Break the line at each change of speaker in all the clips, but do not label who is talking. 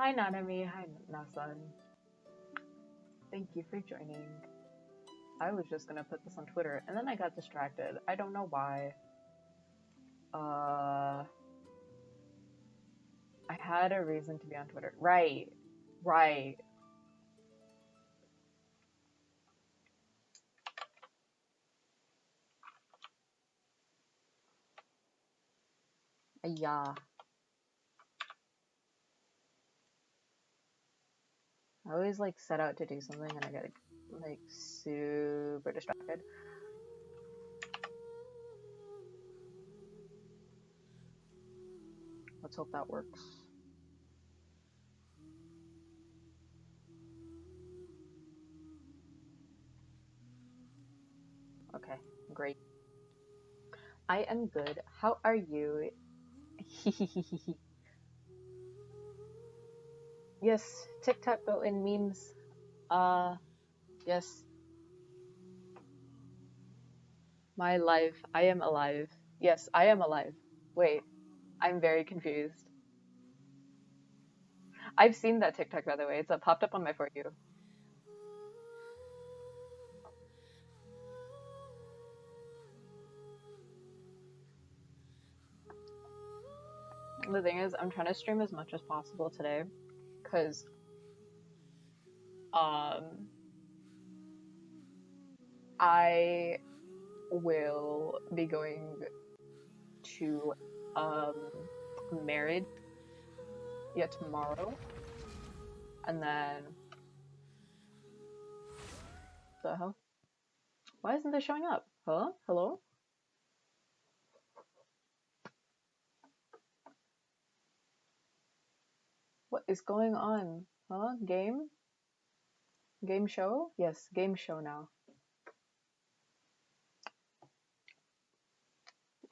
Hi Nanami, hi Nasan. Thank you for joining. I was just gonna put this on Twitter and then I got distracted. I don't know why. I had a reason to be on Twitter. Right. Yeah. I always like set out to do something and I get like super distracted. Let's hope that works. Okay, great. I am good. How are you? Yes, TikTok built in memes. Yes. My life. I am alive. Yes, I am alive. Wait, I'm very confused. I've seen that TikTok, by the way. It's popped up on my For You. The thing is, I'm trying to stream as much as possible today, because I will be going to marriage tomorrow, and then the hell? Why isn't this showing up? Huh? Hello? What is going on? Huh? Game? Game show? Yes, game show now.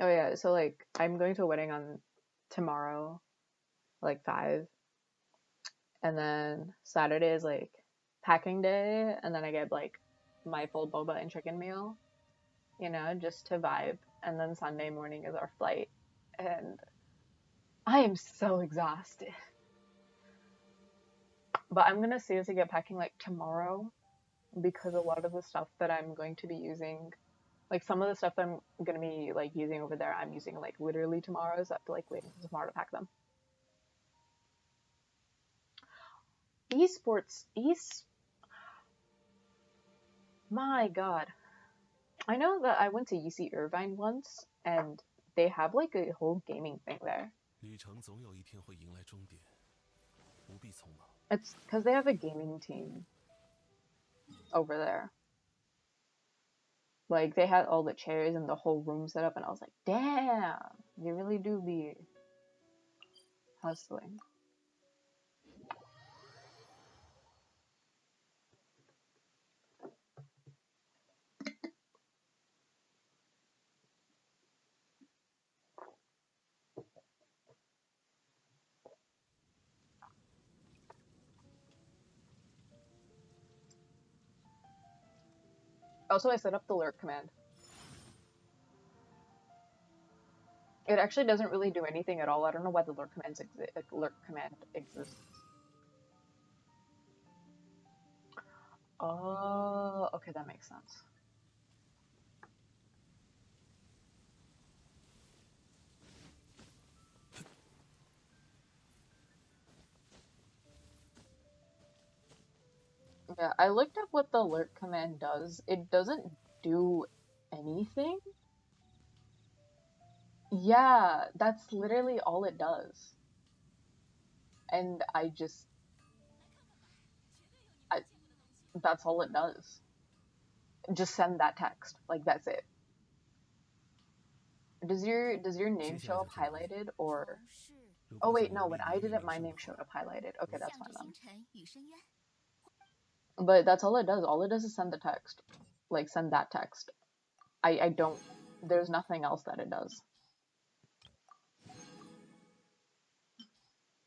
Oh yeah, so like I'm going to a wedding on tomorrow, like 5, and then Saturday is like packing day, and then I get like my full boba and chicken meal, you know, just to vibe, and then Sunday morning is our flight, and I am so exhausted. But I'm gonna seriously get packing like tomorrow, because a lot of the stuff that I'm going to be using, like some of the stuff that I'm gonna be like using over there, I'm using like literally tomorrow, so I have to like wait until tomorrow to pack them. Esports, my god. I know that I went to UC Irvine once, and they have like a whole gaming thing there. It's because they have a gaming team over there. Like, they had all the chairs and the whole room set up, and I was like, damn, they really do be hustling. Also, I set up the lurk command. It actually doesn't really do anything at all. I don't know why the lurk command exists. Oh, okay, that makes sense. Yeah, I looked up what the lurk command does. It doesn't do anything. Yeah, that's literally all it does. And that's all it does. Just send that text. Like, that's it. Does your name show up highlighted, or? Oh wait, no, when I did it, my name showed up highlighted. Okay, that's fine then. But that's all it does. All it does is send the text. Like, send that text. I don't, there's nothing else that it does.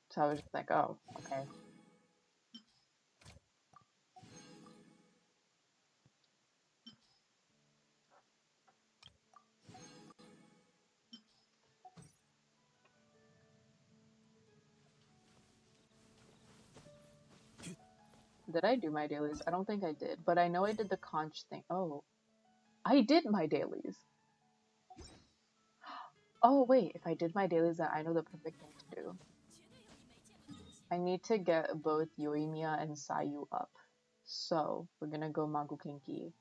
So I was just like, oh, okay. Did I do my dailies? I don't think I did, but I know I did the conch thing. Oh, I did my dailies. Oh, wait, if I did my dailies, then I know the perfect thing to do. I need to get both Yoimiya and Sayu up. So, we're gonna go Magukinki.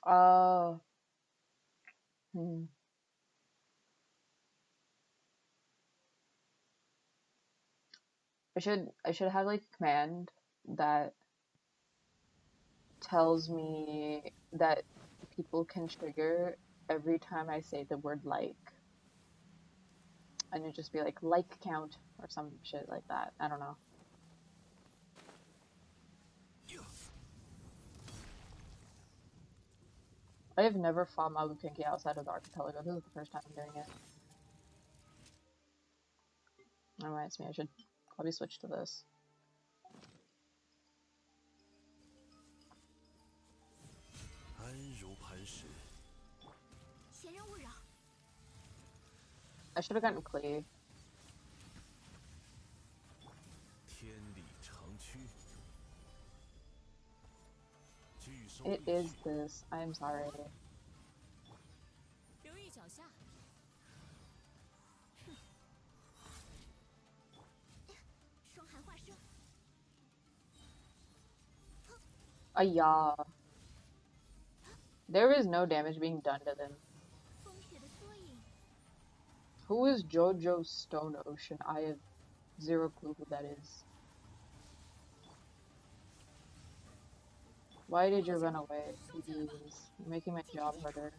Uh, hmm. I should have like a command that tells me that people can trigger every time I say the word like. And it'd just be like count or some shit like that. I don't know. I have never fought Magukinki outside of the archipelago. This is the first time I'm doing it. That reminds me, I should probably switch to this. I should have gotten Klee. It is this. I'm sorry. Yeah. There is no damage being done to them. Who is Jojo Stone Ocean? I have zero clue who that is. Why did you run away? Please. You're making my job harder.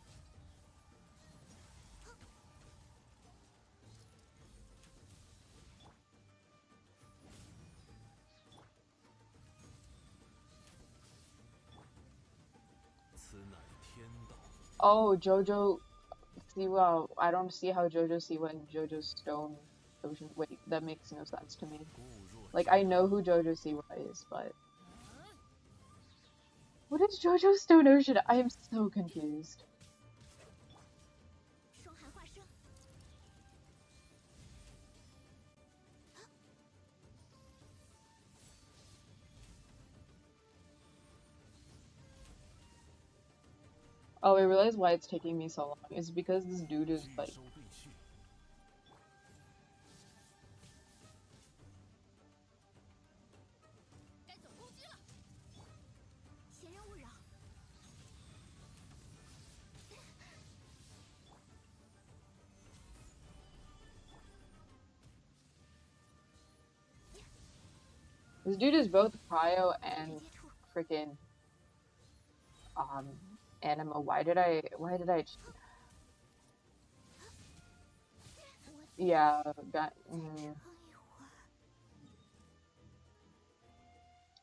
Oh, Jojo Siwa. I don't see how Jojo Siwa and Jojo Stone Ocean. Wait, that makes no sense to me. Like, I know who Jojo Siwa is, but. What is Jojo Stone Ocean? I am so confused. Oh, I realize why it's taking me so long. It's because this dude is like. This dude is both cryo and freaking anima. Why did I yeah,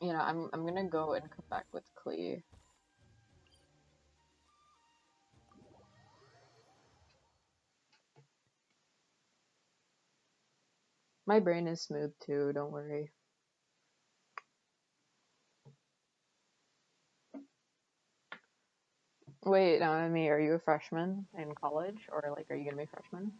you know, I'm gonna go and come back with Klee. My brain is smooth too, don't worry. Wait, Naomi, are you a freshman in college? Or like are you gonna be a freshman?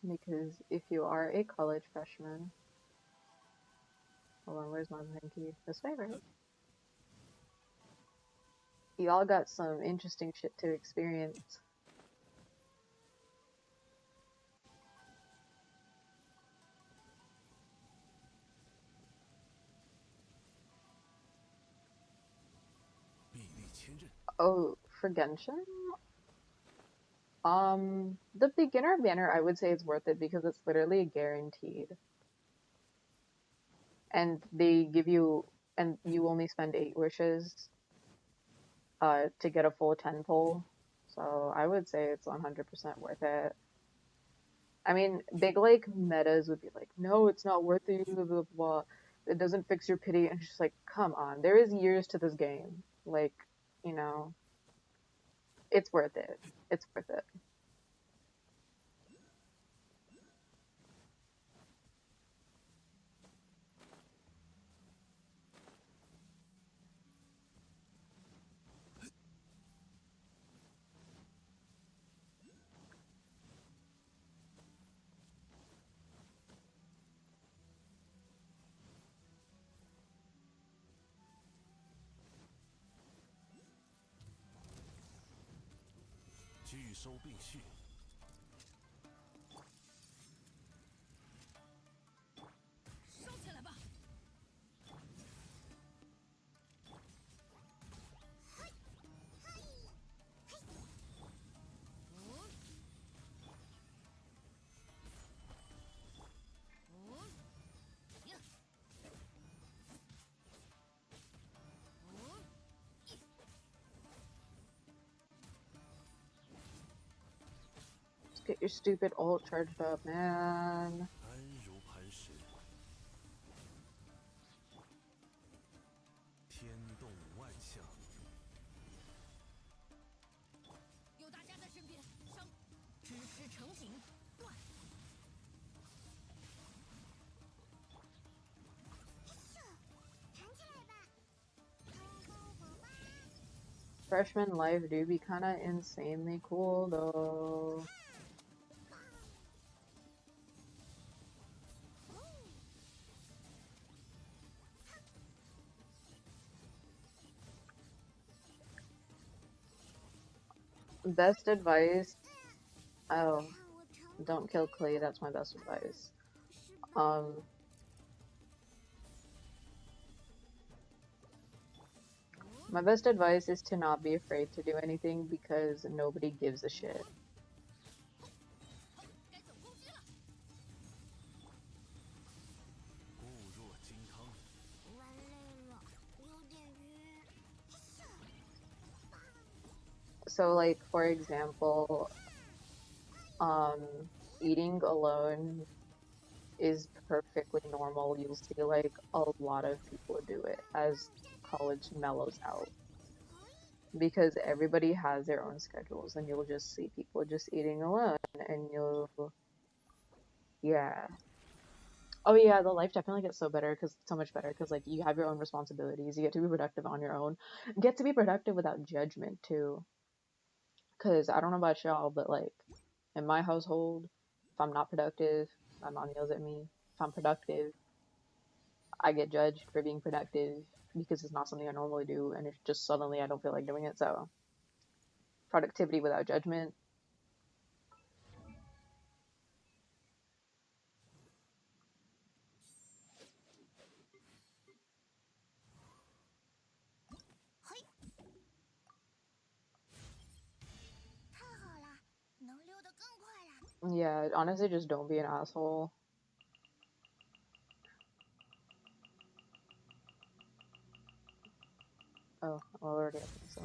Because if you are a college freshman, hold on, where's my Magukinki? This way, right? Y'all got some interesting shit to experience. Oh, for Genshin? The beginner banner I would say is worth it because it's literally guaranteed. And they give you and you only spend 8 wishes to get a full 10 pull. So I would say it's 100% worth it. I mean, big like metas would be like, no, it's not worth it, blah, blah, blah. It doesn't fix your pity. And it's just like, come on, there is years to this game. Like, you know, it's worth it. It's worth it. Just get your stupid ult charged up, man. Freshman life do be kind of insanely cool though. Best advice, oh, don't kill Clay, that's my best advice. My best advice is to not be afraid to do anything because nobody gives a shit. So like, for example, eating alone is perfectly normal. You'll see like a lot of people do it as college mellows out. Because everybody has their own schedules and you'll just see people just eating alone and you'll, yeah. Oh yeah, the life definitely gets so much better because like you have your own responsibilities. You get to be productive on your own. Get to be productive without judgment too. Because I don't know about y'all, but like in my household, if I'm not productive, my mom yells at me. If I'm productive, I get judged for being productive because it's not something I normally do, and it's just suddenly I don't feel like doing it. So productivity without judgment. Yeah, honestly, just don't be an asshole. Oh, well, already I think so.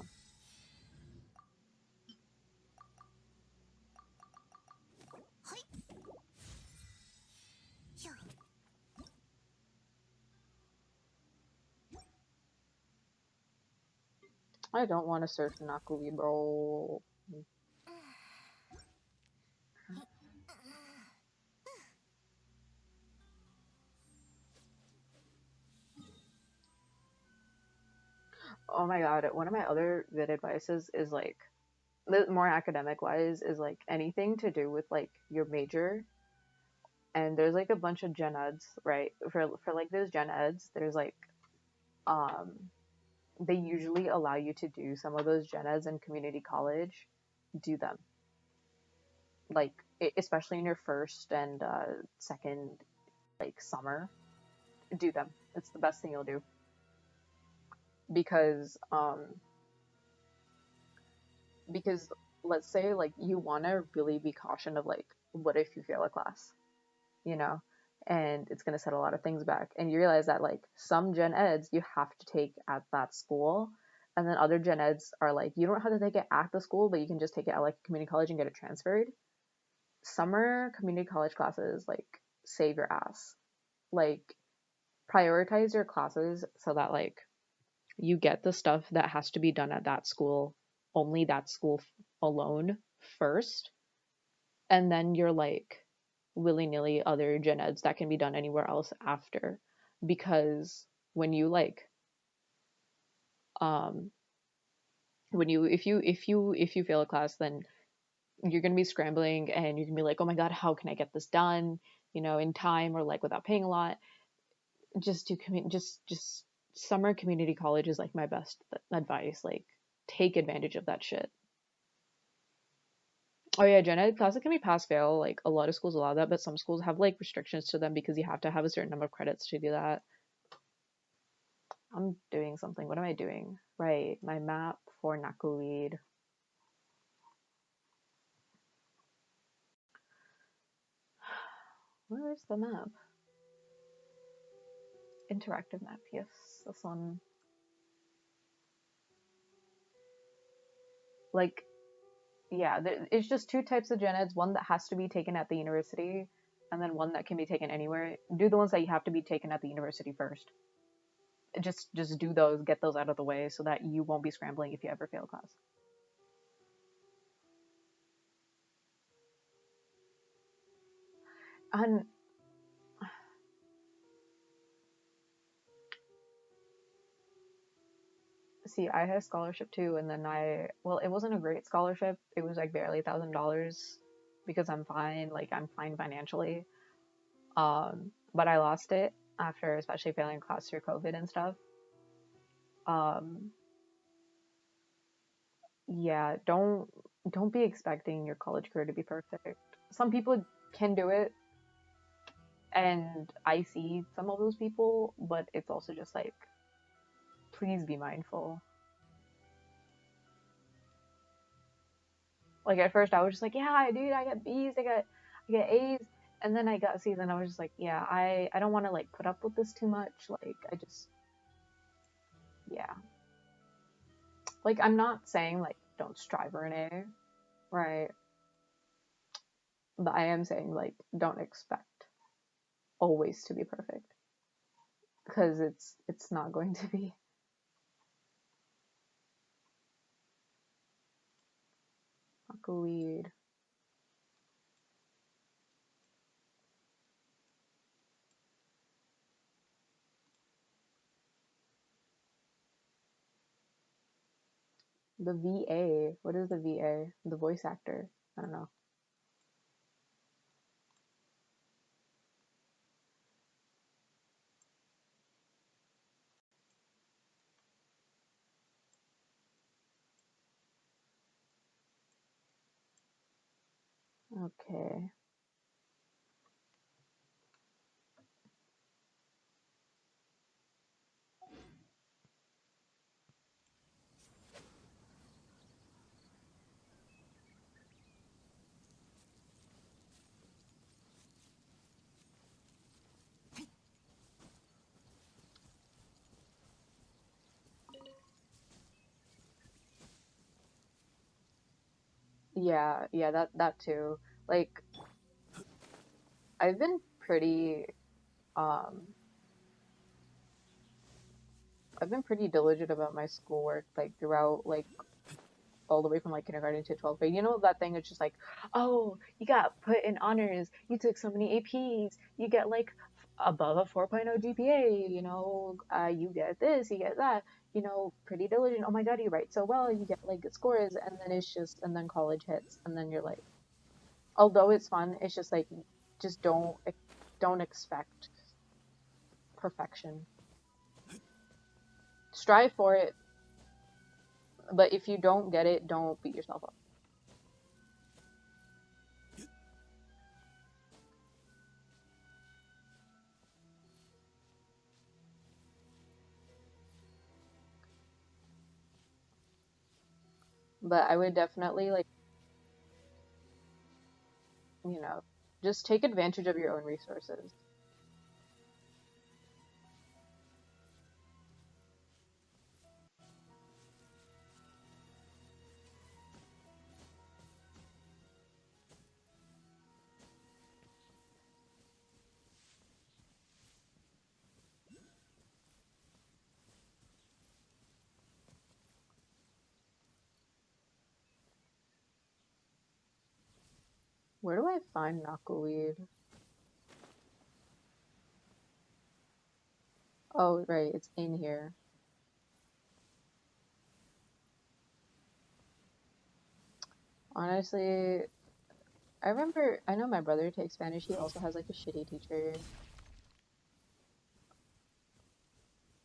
I don't want to surf Nakui, bro. Oh my god, one of my other good advices is like, more academic wise, is like anything to do with like your major. And there's like a bunch of gen eds, right? For like those gen eds, there's like, um, they usually allow you to do some of those gen eds in community college. Do them. Like, especially in your first and second like summer, do them. It's the best thing you'll do because because let's say like you want to really be cautioned of like what if you fail a class, you know, and it's going to set a lot of things back. And you realize that like some gen eds you have to take at that school, and then other gen eds are like you don't have to take it at the school, but you can just take it at like community college and get it transferred. Summer community college classes like save your ass. Like prioritize your classes so that like you get the stuff that has to be done at that school, only that school alone first, and then you're like willy-nilly other gen eds that can be done anywhere else after. Because when you like um when you if you fail a class, then you're going to be scrambling and you're going to be like, oh my god, how can I get this done, you know, in time or like without paying a lot. Just do just summer community college is like my best advice. Like take advantage of that shit. Oh yeah, gen ed classes can be pass fail. Like a lot of schools allow that, but some schools have like restrictions to them because you have to have a certain number of credits to do that. I'm doing something. What am I doing? Right, my map for Nakuweed. Where's the map? Interactive map. Yes, this one. Like, yeah, it's just two types of gen eds. One that has to be taken at the university, and then one that can be taken anywhere. Do the ones that you have to be taken at the university first. Just do those, get those out of the way, so that you won't be scrambling if you ever fail class. And see, I had a scholarship too, and then well, it wasn't a great scholarship. It was like barely $1,000 because I'm fine, like I'm fine financially. But I lost it after, especially failing class through COVID and stuff. Um, yeah, don't be expecting your college career to be perfect. Some people can do it, and I see some of those people, but it's also just like, please be mindful. Like at first I was just like, yeah, dude, I got B's, I get A's, and then I got C's, and I was just like, yeah, I don't want to like put up with this too much. Like I just, yeah, like I'm not saying like don't strive for an A, right? But I am saying like don't expect always to be perfect, because it's not going to be. Weed. The VA. What is the VA? The voice actor. I don't know. Okay. Yeah, yeah, that too. Like I've been pretty um I've been pretty diligent about my schoolwork like throughout like all the way from like kindergarten to 12th grade. You know that thing it's just like, oh, you got put in honors, you took so many APs, you get like above a 4.0 GPA, you know, you get this, you get that, you know, pretty diligent. Oh my god, you write so well, you get like good scores, and then it's just and then college hits, and then you're like, although it's fun, it's just like just don't expect perfection. Strive for it, but if you don't get it, don't beat yourself up. But I would definitely like, you know, just take advantage of your own resources. Where do I find knuckleweed? Oh, right, it's in here. Honestly, I know my brother takes Spanish. He also has like a shitty teacher.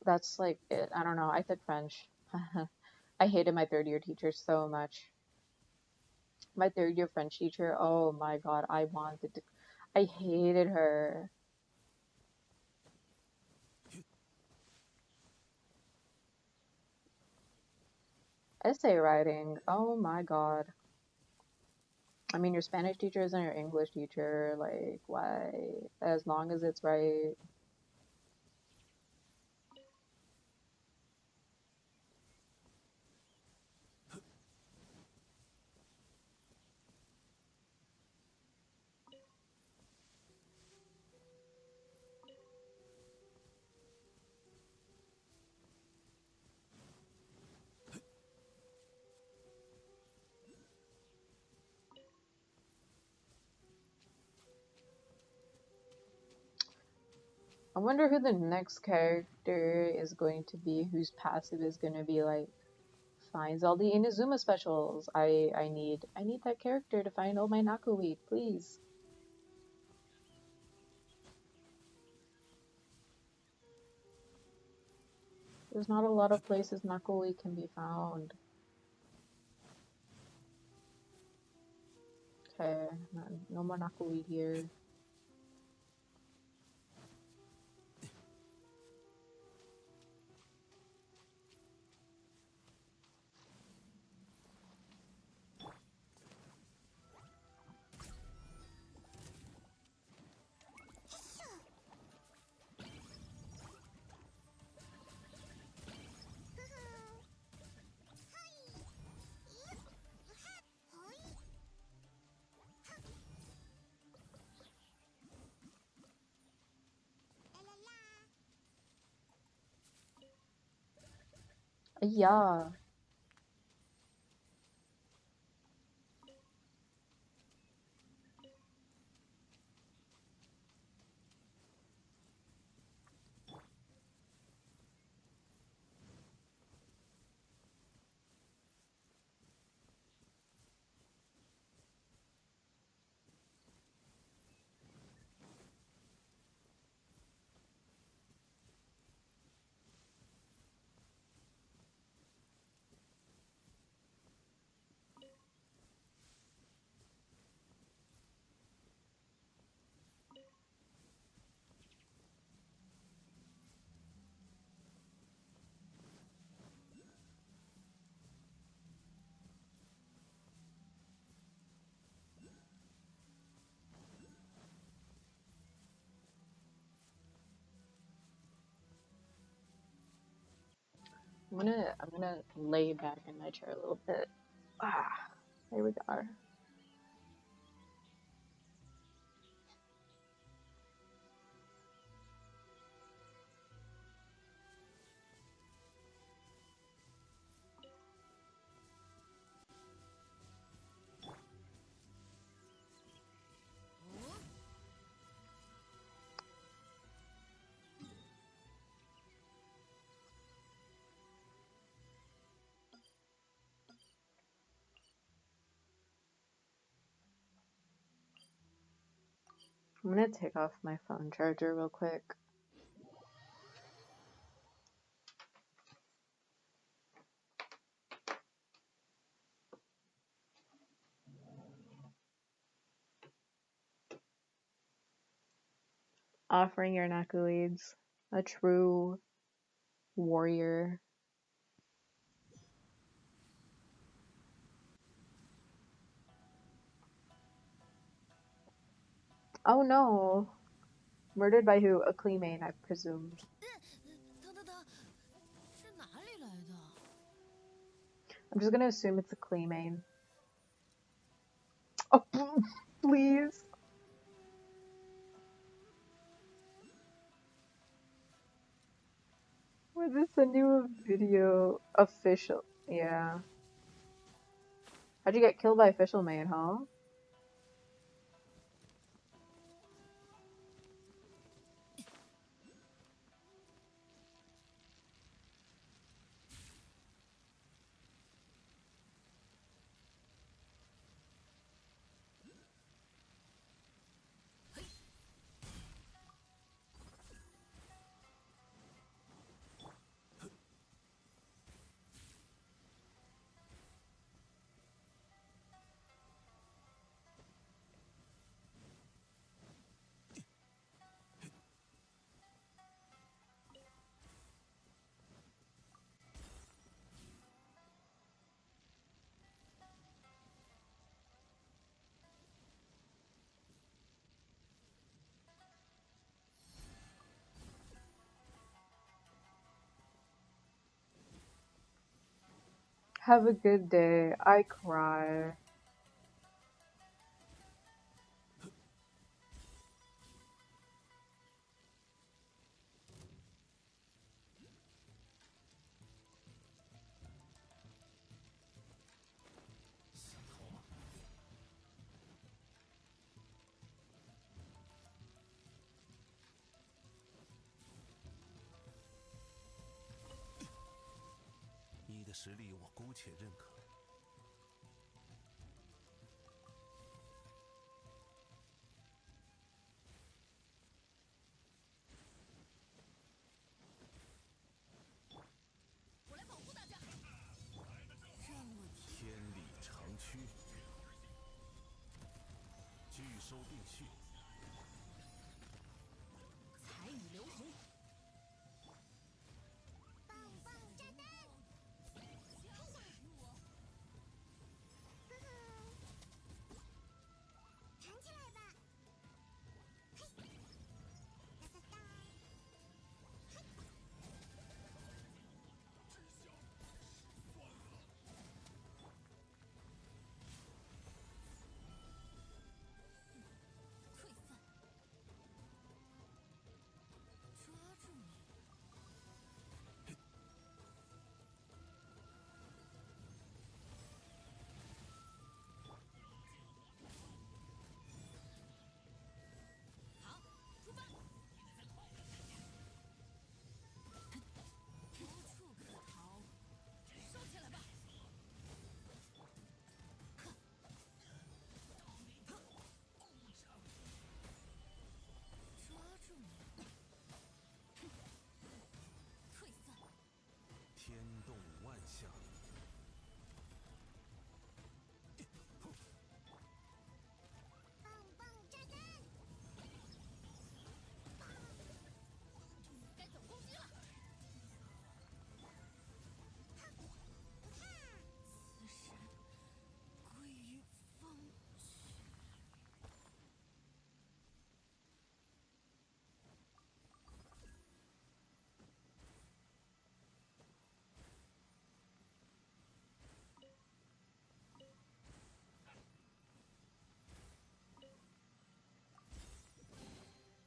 That's like it. I don't know. I took French. I hated my third year teacher so much. My third year French teacher, oh my god, I hated her. Essay writing, oh my god. I mean, your Spanish teacher isn't your English teacher. Like, why? As long as it's right. I wonder who the next character is going to be, whose passive is going to be like, finds all the Inazuma specials. I need that character to find all my Nakuweed, please. There's not a lot of places Nakuweed can be found. Okay, no more Nakuweed here. Yeah. I'm gonna lay back in my chair a little bit. Ah, there we go. I'm gonna take off my phone charger real quick. Offering your Nakuweeds, a true warrior. Oh no! Murdered by who? A Cleemain, I presumed. I'm just gonna assume it's a Cleemain. Oh, please! Why did they send you a video? Official. Yeah. How'd you get killed by official main, huh? Have a good day. I cry.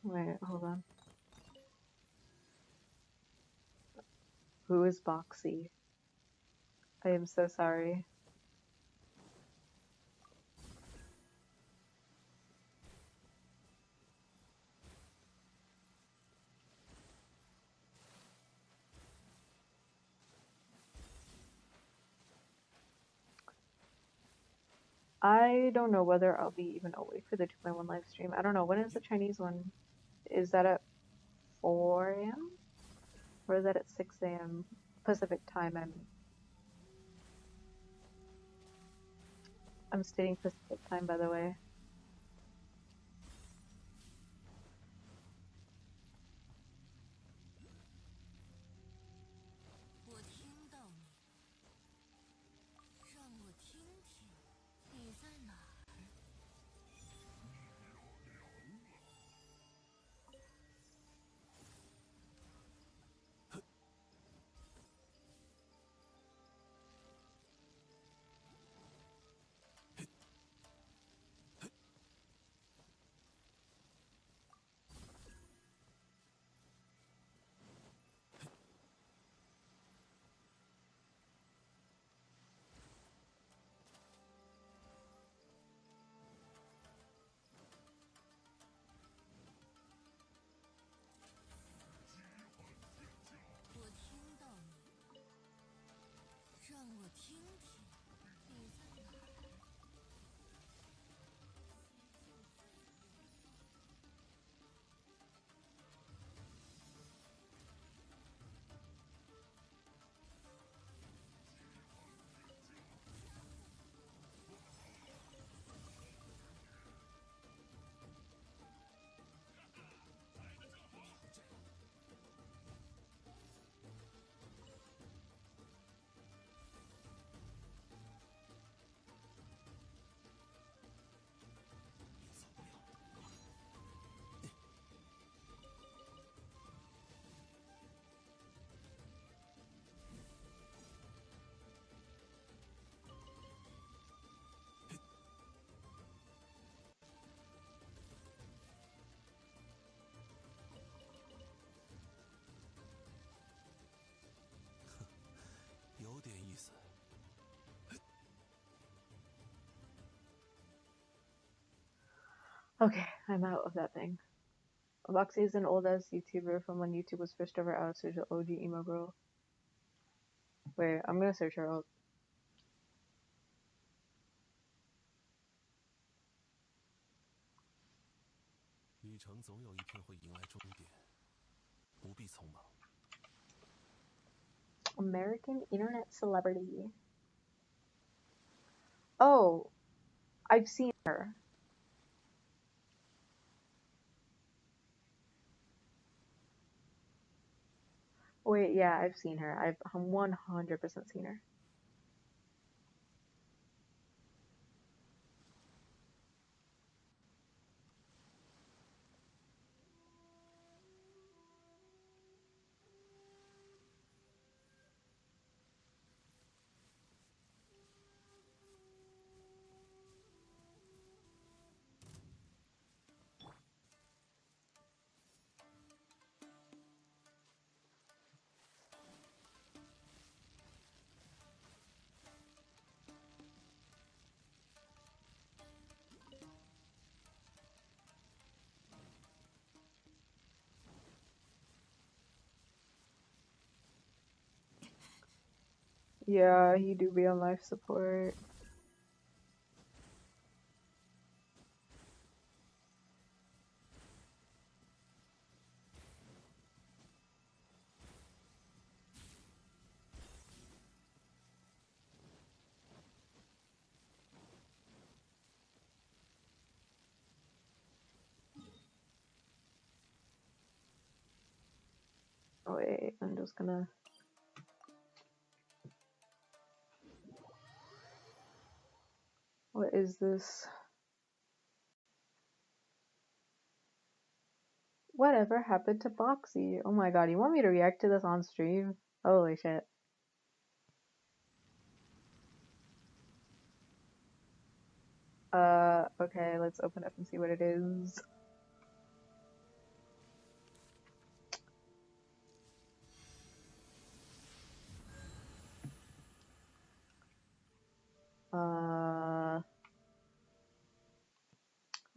Wait, hold on. Who is Boxy? I am so sorry. I don't know whether I'll be even awake for the 2.1 live stream. I don't know. When is the Chinese one? Is that at 4 a.m.? Or is that at 6 a.m. Pacific time? I'm stating Pacific time, by the way. Okay, I'm out of that thing. Voxy is an old ass YouTuber from when YouTube was first ever out, so she's an OG emo girl. Wait, I'm gonna search her up. American internet celebrity. Oh, I've seen her. Wait, yeah, I've seen her. I've 100% seen her. Yeah, he do be on life support. Oh wait, I'm just gonna. What is this? Whatever happened to Boxy? Oh my god, you want me to react to this on stream? Holy shit. Okay, let's open up and see what it is.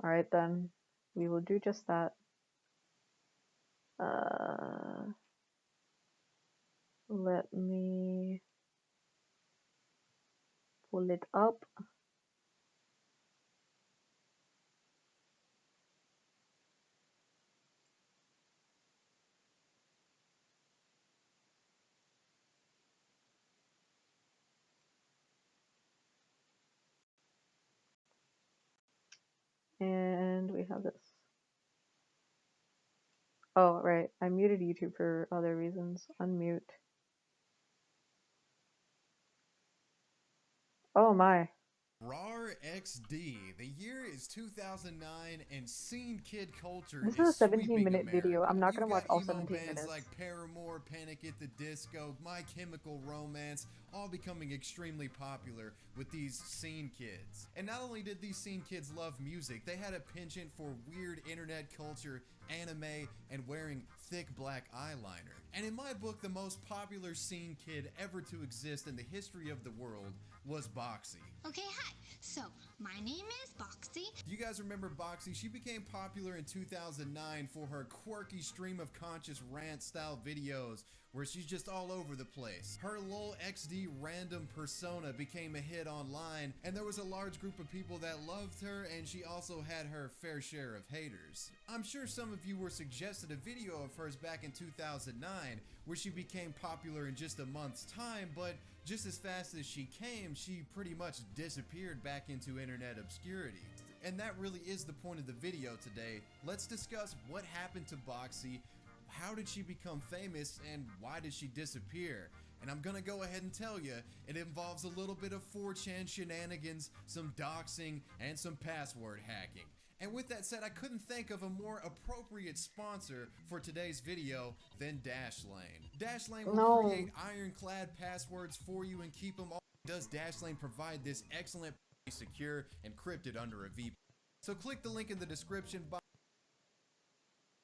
Alright then. We will do just that. Let me pull it up. And we have this. Oh, right. I muted YouTube for other reasons. Unmute. Oh my.
RAR XD. The year is 2009 and scene kid culture
This is
is
a 17
sweeping
minute video.
America.
I'm not
You've
gonna watch
got
all
emo
17
bands like
minutes.
Paramore, Panic at the Disco, My Chemical Romance, all becoming extremely popular with these scene kids. And not only did these scene kids love music, they had a penchant for weird internet culture, anime, and wearing thick black eyeliner. And in my book, the most popular scene kid ever to exist in the history of the world was Boxy.
Okay, hi. So, my name is Boxy.
Do you guys remember Boxy? She became popular in 2009 for her quirky stream of conscious rant style videos where she's just all over the place. Her LOL XD random persona became a hit online, and there was a large group of people that loved her, and she also had her fair share of haters. I'm sure some of you were suggested a video of hers back in 2009 where she became popular in just a month's time, but just as fast as she came, she pretty much disappeared back into internet obscurity. And that really is the point of the video today. Let's discuss what happened to Boxy, how did she become famous, and why did she disappear? And I'm gonna go ahead and tell you, it involves a little bit of 4chan shenanigans, some doxing, and some password hacking. And with that said, I couldn't think of a more appropriate sponsor for today's video than Dashlane. Dashlane will create ironclad passwords for you and keep them all. Does Dashlane provide this excellent, secure, encrypted under a VPN? So click the link in the description box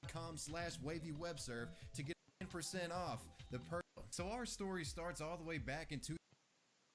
.com/wavywebserve to get 10% off the So our story starts all the way back in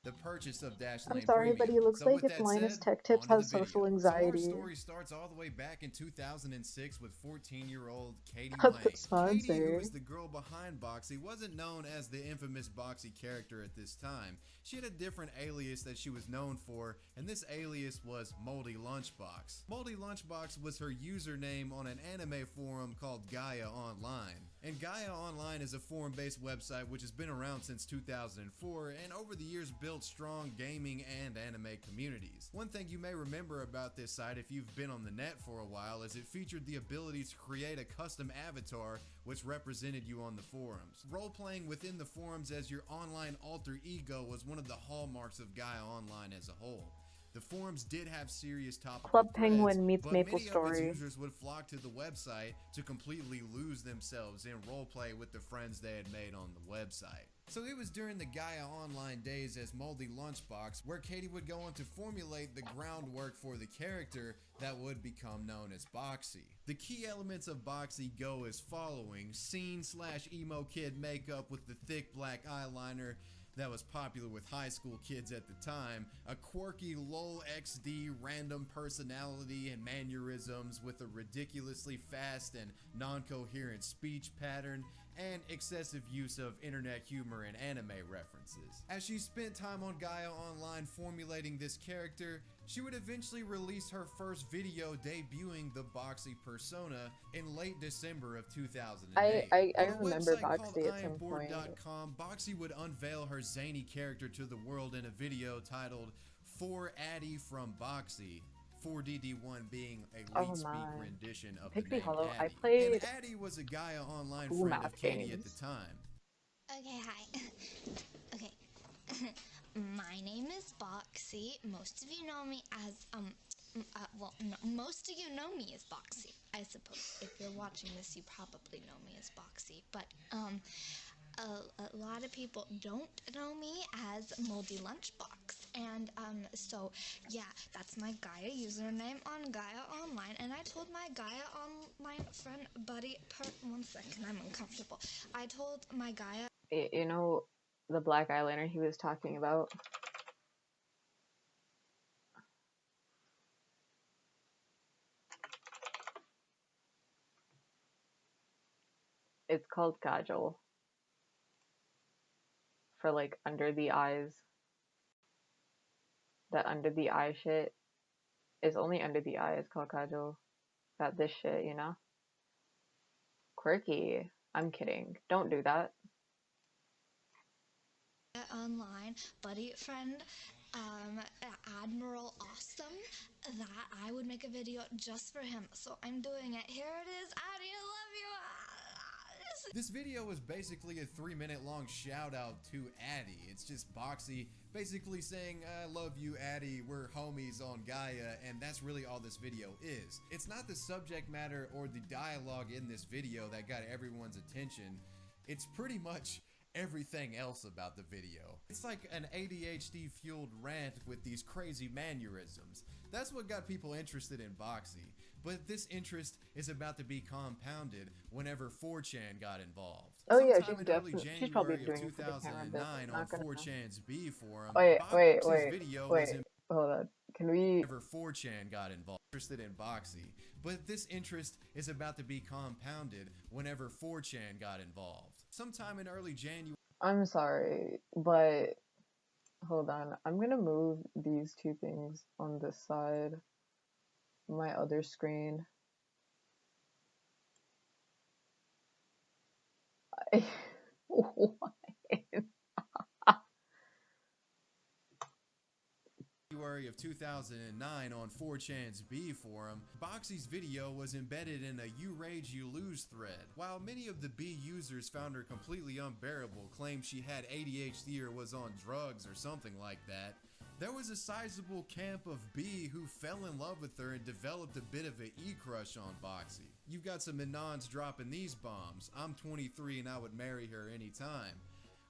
the purchase of
I'm
Dashlane
sorry, but
Premium.
he looks
So
like
with
if
that
Linus
said,
Tech
on
Tips
to the
has social
video. So our
anxiety.
story starts all the way back in 2006 with 14-year-old Katie
Of the
Lang. Katie, who
sponsor.
is the girl behind Boxy, wasn't known as the infamous Boxy character at this time. She had a different alias that she was known for, and this alias was Moldy Lunchbox. Moldy Lunchbox was her username on an anime forum called Gaia Online. And Gaia Online is a forum-based website which has been around since 2004 and over the years built strong gaming and anime communities. One thing you may remember about this site if you've been on the net for a while is it featured the ability to create a custom avatar which represented you on the forums. Role-playing within the forums as your online alter ego was one of the hallmarks of Gaia Online as a whole. The forums did have serious topical
Club
threads,
Penguin meets
but
Maple
many of its
Story.
users would flock to the website to completely lose themselves in roleplay with the friends they had made on the website. So it was during the Gaia Online days as Moldy Lunchbox where Katie would go on to formulate the groundwork for the character that would become known as Boxy. The key elements of Boxy go as following: scene/emo kid makeup with the thick black eyeliner that was popular with high school kids at the time, a quirky LOL XD random personality and mannerisms with a ridiculously fast and non-coherent speech pattern, and excessive use of internet humor and anime references. As she spent time on Gaia Online formulating this character, she would eventually release her first video debuting the Boxy persona in late December of 2008.
I
On a
remember
website called
Boxy at some point.
IamBored.com, Boxy would unveil her zany character to the world in a video titled For Addy from Boxy, 4DD1 being a
Oh
lead speak
my.
rendition of the
Pixie
name
Hollow. I
Addy.
played
And Addy was a Gaia Online
cool
friend of
math
Katie at the
games.
time.
Okay, hi. Okay. My name is Boxy. Most of you know me as, well, no, most of you know me as Boxy, I suppose. If you're watching this, you probably know me as Boxy. But, a lot of people don't know me as Moldy Lunchbox. And, so, yeah, that's my Gaia username on Gaia Online. And I told my Gaia Online friend, buddy, one second, I'm uncomfortable. I told my Gaia...
You know the black eyeliner he was talking about? It's called kajal. For like under the eyes. That under the eye shit is only under the eye. It's called kajal. That this shit, you know? Quirky. I'm kidding. Don't do that.
Online buddy friend, Admiral Awesome, that I would make a video just for him. So I'm doing it. Here it is. Addy, I love you.
This video was basically a 3-minute long shout out to Addy. It's just Boxy basically saying, I love you, Addy, we're homies on Gaia, and that's really all this video is. It's not the subject matter or the dialogue in this video that got everyone's attention. It's pretty much everything else about the video. It's like an ADHD fueled rant with these crazy mannerisms. That's what got people interested in Boxy. But this interest is about to be compounded whenever 4chan got involved.
Oh yeah,
Sometime in early
she's probably
January of
doing it for the camera
2009
bit.
on
Not gonna.
4chan's B forum,
Wait,
Boxy's video was in
hold on. Can we?
whenever 4chan got involved. Interested in Boxy. But this interest is about to be compounded whenever 4chan got involved. Sometime in early January.
I'm sorry, but hold on. I'm gonna move these two things on this side. My other screen. Why?
January of 2009 on 4chan's B forum, Boxy's video was embedded in a You Rage You Lose thread. While many of the B users found her completely unbearable, claimed she had ADHD or was on drugs or something like that, there was a sizable camp of B who fell in love with her and developed a bit of an E-crush on Boxy. You've got some Anons dropping these bombs. I'm 23 and I would marry her anytime.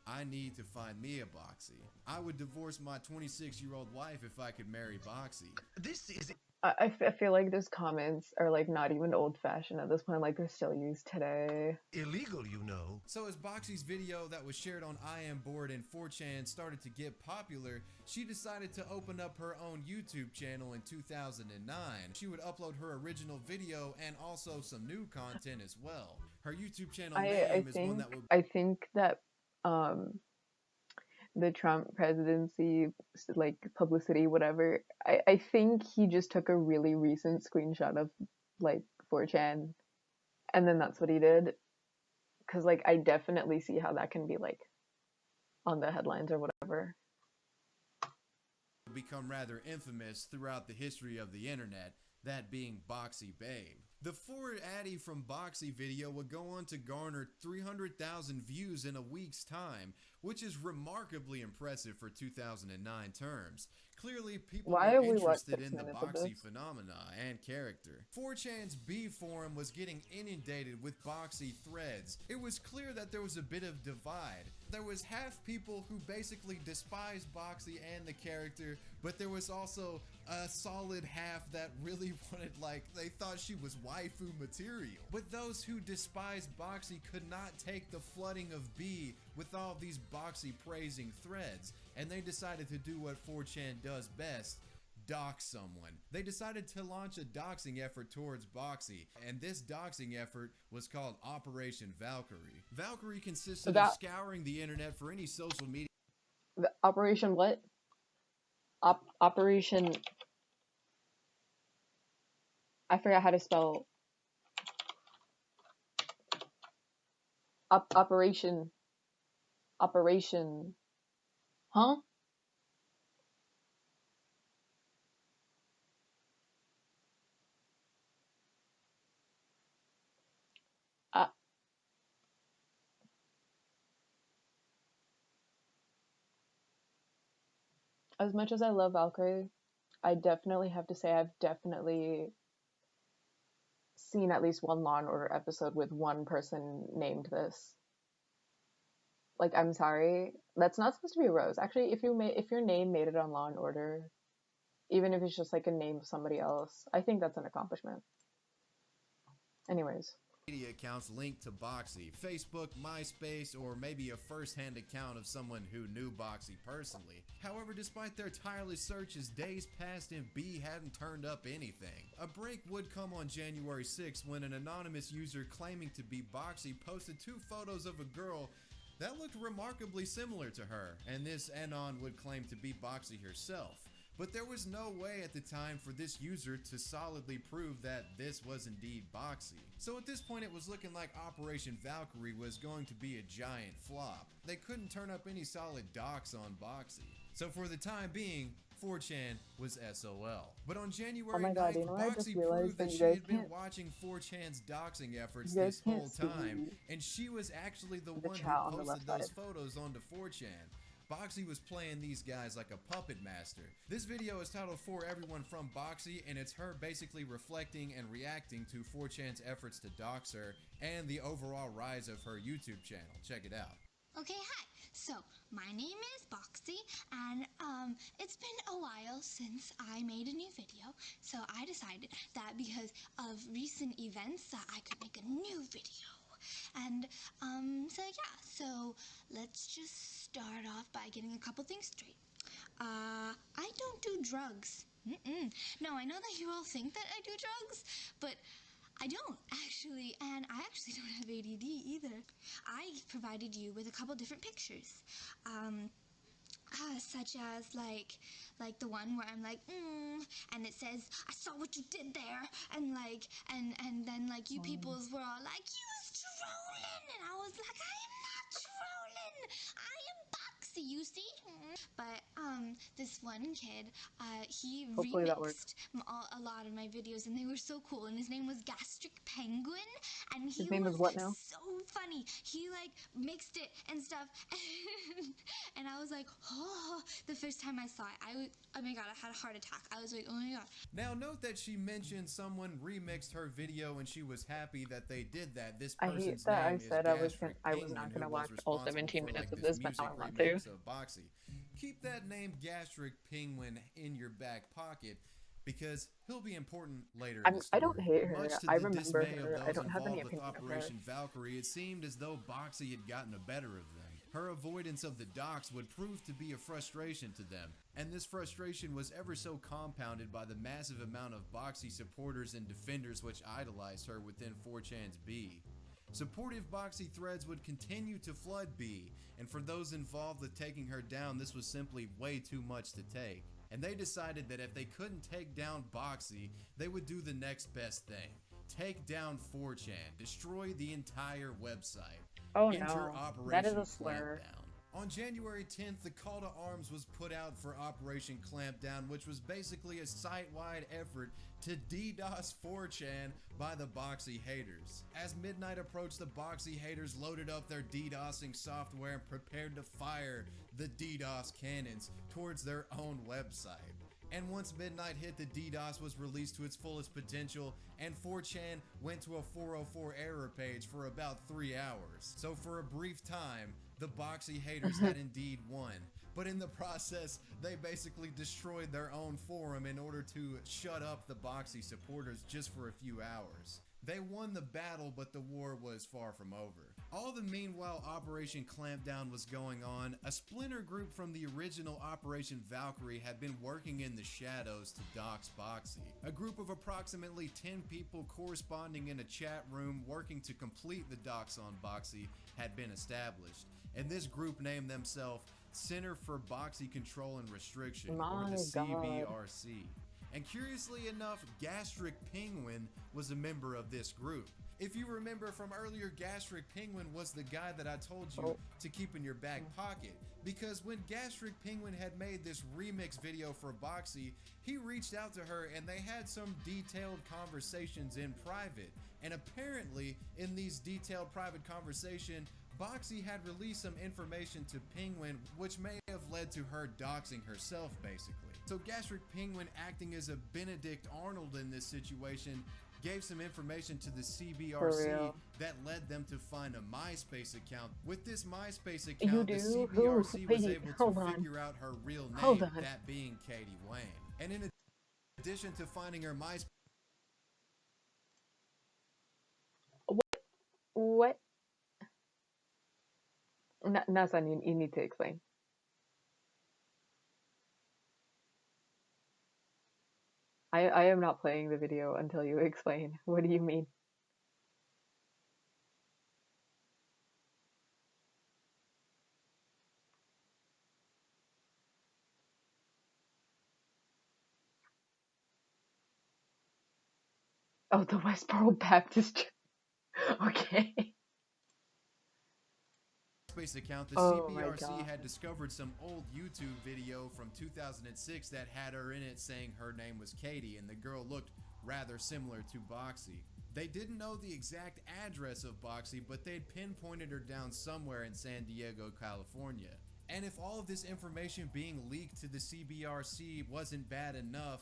I need to find me a Boxy. I would divorce my 26-year-old wife if I could marry Boxy.
This is...
I feel like those comments are like not even old fashioned at this point. Like they're still used today.
Illegal, you know.
So as Boxy's video that was shared on I Am Bored and 4chan started to get popular, she decided to open up her own YouTube channel in 2009. She would upload her original video and also some new content as well. Her YouTube channel name is one that would...
I think that the Trump presidency, like publicity, whatever, I think he just took a really recent screenshot of like 4chan and then that's what he did. Cause like I definitely see how that can be like on the headlines or whatever.
Become rather infamous throughout the history of the internet, that being Boxy Babe. The 4 Addy from Boxy video would go on to garner 300,000 views in a week's time, which is remarkably impressive for 2009 terms. Clearly, people were interested in the Boxy phenomena and character. 4chan's B forum was getting inundated with Boxy threads. It was clear that there was a bit of divide. There was half people who basically despised Boxy and the character, but there was also a solid half that really wanted, like, they thought she was waifu material. But those who despised Boxy could not take the flooding of B with all these Boxy praising threads, and they decided to do what 4chan does best: dox someone. They decided to launch a doxing effort towards Boxy, and this doxing effort was called Operation Valkyrie. Valkyrie consisted of scouring the internet for any social media...
Operation what? Operation... I forgot how to spell... Operation... Huh? As much as I love Valkyrie, I definitely have to say I've definitely seen at least one Law and Order episode with one person named this. Like, I'm sorry, that's not supposed to be a rose. Actually, if your name made it on Law and Order, even if it's just like a name of somebody else, I think that's an accomplishment. Anyways.
Media accounts linked to Boxy, Facebook, MySpace, or maybe a first-hand account of someone who knew Boxy personally. However, despite their tireless searches, days passed and B hadn't turned up anything. A break would come on January 6th when an anonymous user claiming to be Boxy posted 2 photos of a girl that looked remarkably similar to her, and this anon would claim to be Boxy herself. But there was no way at the time for this user to solidly prove that this was indeed Boxy. So at this point it was looking like Operation Valkyrie was going to be a giant flop. They couldn't turn up any solid docs on Boxy. So for the time being, 4chan was SOL. But on January 9th, Boxy proved that she had been watching 4chan's doxing efforts this whole time, and she was actually the one who posted those photos onto 4chan. Boxy was playing these guys like a puppet master. This video is titled For Everyone from Boxy, and it's her basically reflecting and reacting to 4chan's efforts to dox her and the overall rise of her YouTube channel. Check it out.
Okay, hi. So, my name is Boxy, and it's been a while since I made a new video, so I decided that because of recent events that I could make a new video. And, so let's just start off by getting a couple things straight. I don't do drugs. No, I know that you all think that I do drugs, but I don't, actually, and I actually don't have ADD either. I provided you with a couple different pictures, such as, like the one where I'm like, and it says, I saw what you did there, and, like, and then, like, you peoples were all like, you was trolling, and I was like, I am not trolling, I am Boxy, you see? But, this one kid, he remixed a lot of my videos, and they were so cool, and his name was Gastric Penguin, and he was what now? So funny. He, like, mixed it and stuff, and I was like, oh, the first time I saw it, oh my god, I had a heart attack. I was like, oh my god.
Now, note that she mentioned someone remixed her video, and she was happy that they did that. This person's name is Gastric Penguin,
I was not gonna watch all 17 minutes of this, but now I want to.
Boxy. Keep that name Gastric Penguin in your back pocket, because he'll be important later in the
I don't
story.
hate her.
Much to
I
the
remember
dismay of
her. I
those
don't have any
involved with
opinion of her.
Operation Valkyrie, it seemed as though Boxy had gotten the better of them. Her avoidance of the docks would prove to be a frustration to them, and this frustration was ever so compounded by the massive amount of Boxy supporters and defenders which idolized her within 4chan's B. Supportive Boxy threads would continue to flood B, and for those involved with taking her down, this was simply way too much to take. And they decided that if they couldn't take down Boxy, they would do the next best thing. Take down 4chan, destroy the entire website.
Oh
Enter
no,
Operation
that is a slur.
Clampdown. On January 10th, the call to arms was put out for Operation Clampdown, which was basically a site-wide effort to DDoS 4chan by the Boxy haters. As midnight approached, the Boxy haters loaded up their DDoSing software and prepared to fire the DDoS cannons towards their own website. And once midnight hit, the DDoS was released to its fullest potential, and 4chan went to a 404 error page for about 3 hours. So for a brief time, the Boxy haters had indeed won. But in the process, they basically destroyed their own forum in order to shut up the Boxy supporters just for a few hours. They won the battle, but the war was far from over. All the meanwhile Operation Clampdown was going on, a splinter group from the original Operation Valkyrie had been working in the shadows to dox Boxy. A group of approximately 10 people corresponding in a chat room working to complete the dox on Boxy had been established, and this group named themselves Center for Boxy Control and Restriction, or the CBRC. And curiously enough, Gastric Penguin was a member of this group. If you remember from earlier, Gastric Penguin was the guy that I told you to keep in your back pocket. Because when Gastric Penguin had made this remix video for Boxy, he reached out to her and they had some detailed conversations in private. And apparently, in these detailed private conversations, Boxy had released some information to Penguin, which may have led to her doxing herself, basically. So Gastric Penguin, acting as a Benedict Arnold in this situation, gave some information to the CBRC that led them to find a MySpace account. With this MySpace account, the CBRC was able to figure out her real name, that being Katie Wayne. And in addition to finding her MySpace...
What? Nasan, you need to explain. I am not playing the video until you explain. What do you mean? Oh, the Westboro Baptist. Okay.
MySpace account, the CBRC had discovered some old YouTube video from 2006 that had her in it saying her name was Katie and the girl looked rather similar to Boxy. They didn't know the exact address of Boxy, but they'd pinpointed her down somewhere in San Diego, California. And if all of this information being leaked to the CBRC wasn't bad enough,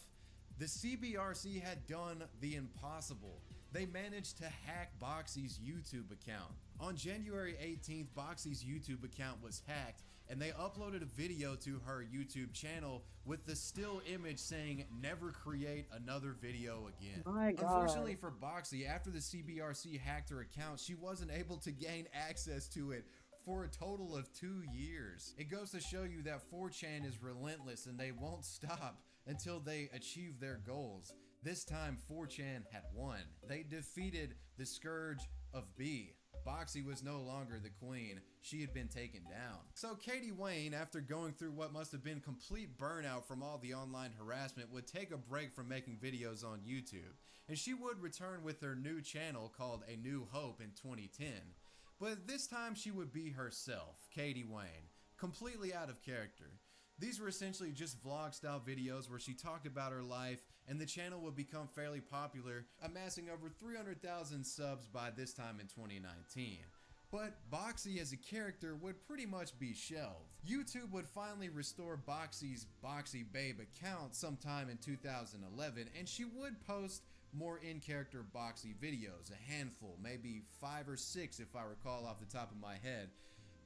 the CBRC had done the impossible. They managed to hack Boxy's YouTube account. On January 18th, Boxy's YouTube account was hacked, and they uploaded a video to her YouTube channel with the still image saying, "Never create another video again."
My God.
Unfortunately for Boxy, after the CBRC hacked her account, she wasn't able to gain access to it for a total of 2 years. It goes to show you that 4chan is relentless and they won't stop until they achieve their goals. This time 4chan had won. They defeated the Scourge of B. Boxy was no longer the queen. She had been taken down. So Katie Wayne, after going through what must have been complete burnout from all the online harassment, would take a break from making videos on YouTube. And she would return with her new channel called A New Hope in 2010. But this time she would be herself, Katie Wayne, completely out of character. These were essentially just vlog style videos where she talked about her life, and the channel would become fairly popular, amassing over 300,000 subs by this time in 2019. But Boxy as a character would pretty much be shelved. YouTube would finally restore Boxy's Boxy Babe account sometime in 2011, and she would post more in-character Boxy videos, a handful, maybe 5 or 6 if I recall off the top of my head.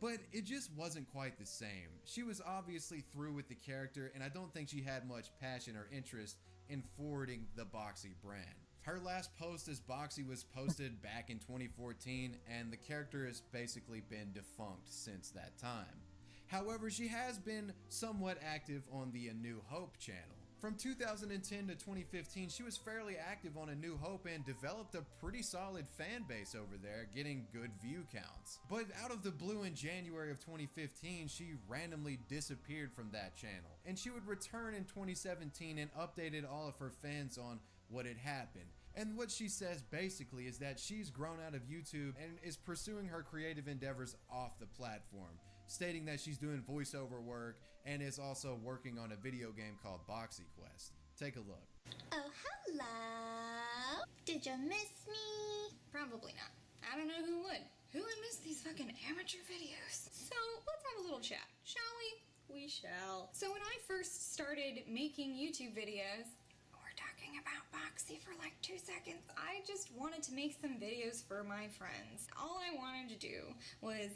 But it just wasn't quite the same. She was obviously through with the character, and I don't think she had much passion or interest in forwarding the Boxy brand. Her last post as Boxy was posted back in 2014, and the character has basically been defunct since that time. However, she has been somewhat active on the A New Hope channel. From 2010 to 2015, she was fairly active on A New Hope and developed a pretty solid fan base over there, getting good view counts. But out of the blue in January of 2015, she randomly disappeared from that channel. And she would return in 2017 and updated all of her fans on what had happened. And what she says basically is that she's grown out of YouTube and is pursuing her creative endeavors off the platform, stating that she's doing voiceover work and is also working on a video game called Boxy Quest. Take a look.
Oh, hello. Did you miss me? Probably not. I don't know who would. Who would miss these fucking amateur videos? So let's have a little chat, shall we? We shall. So when I first started making YouTube videos, we're talking about Boxy for like 2 seconds. I just wanted to make some videos for my friends. All I wanted to do was,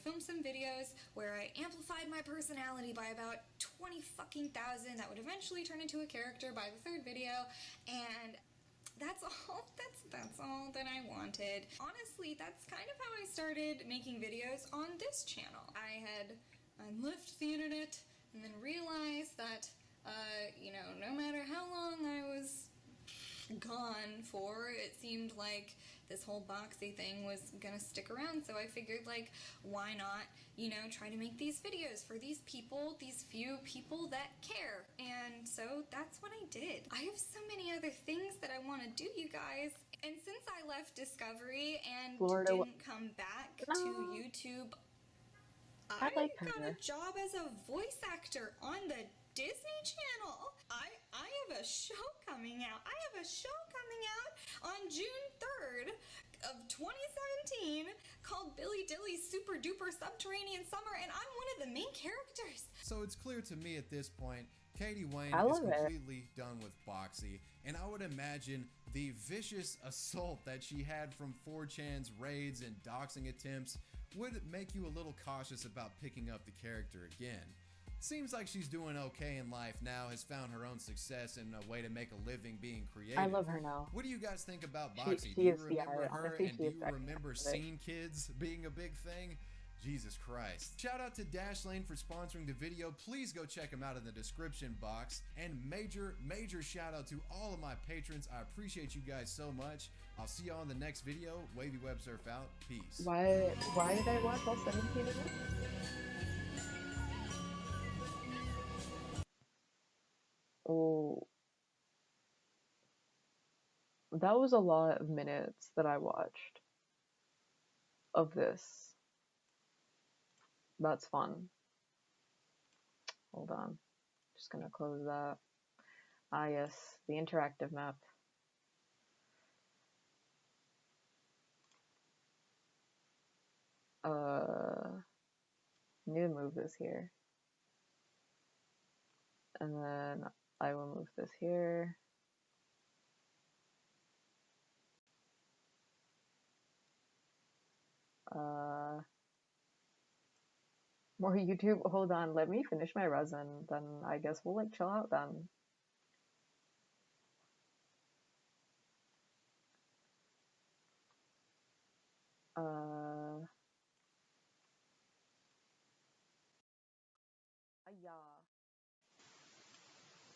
film some videos where I amplified my personality by about 20 fucking thousand. That would eventually turn into a character by the 3rd video, and that's all. That's all that I wanted. Honestly, that's kind of how I started making videos on this channel. I left the internet and then realized that no matter how long I was gone for, it seemed like this whole Boxy thing was gonna stick around, so I figured, like, why not, try to make these videos for these people, these few people that care. And so that's what I did. I have so many other things that I want to do, you guys. And since I left Discovery and didn't come back to YouTube, I got a job as a voice actor on the Disney Channel. I have a show coming out. On June 3rd of 2017 called Billy Dilly's Super Duper Subterranean Summer, and I'm one of the main characters.
So it's clear to me at this point, Katie Wayne is completely done with Boxy, and I would imagine the vicious assault that she had from 4chan's raids and doxing attempts would make you a little cautious about picking up the character again. Seems like she's doing okay in life now, has found her own success and a way to make a living being creative.
I love her now.
What do you guys think about Boxy? Do you remember her, and do you remember Scene Kids being a big thing? Jesus Christ. Shout out to Dashlane for sponsoring the video. Please go check them out in the description box. And major shout out to all of my patrons. I appreciate you guys so much. I'll see y'all in the next video. Wavy Web Surf out. Peace.
Why did I watch all 17 of them? Oh, that was a lot of minutes that I watched of this. That's fun. Hold on. Just gonna close that. Ah, yes, the interactive map. Need to move this here. And then I will move this here. More YouTube. Hold on, let me finish my resin, then I guess we'll like chill out then.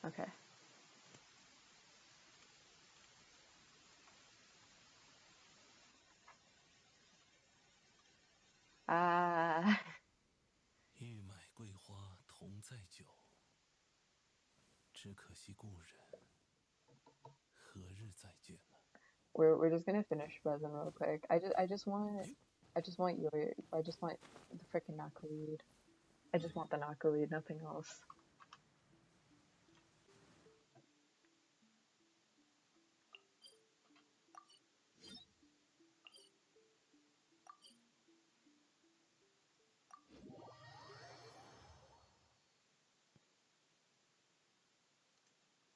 Okay. We're just gonna finish resin real quick. I just want the frickin' knockerweed. I just want the knockerweed, nothing else.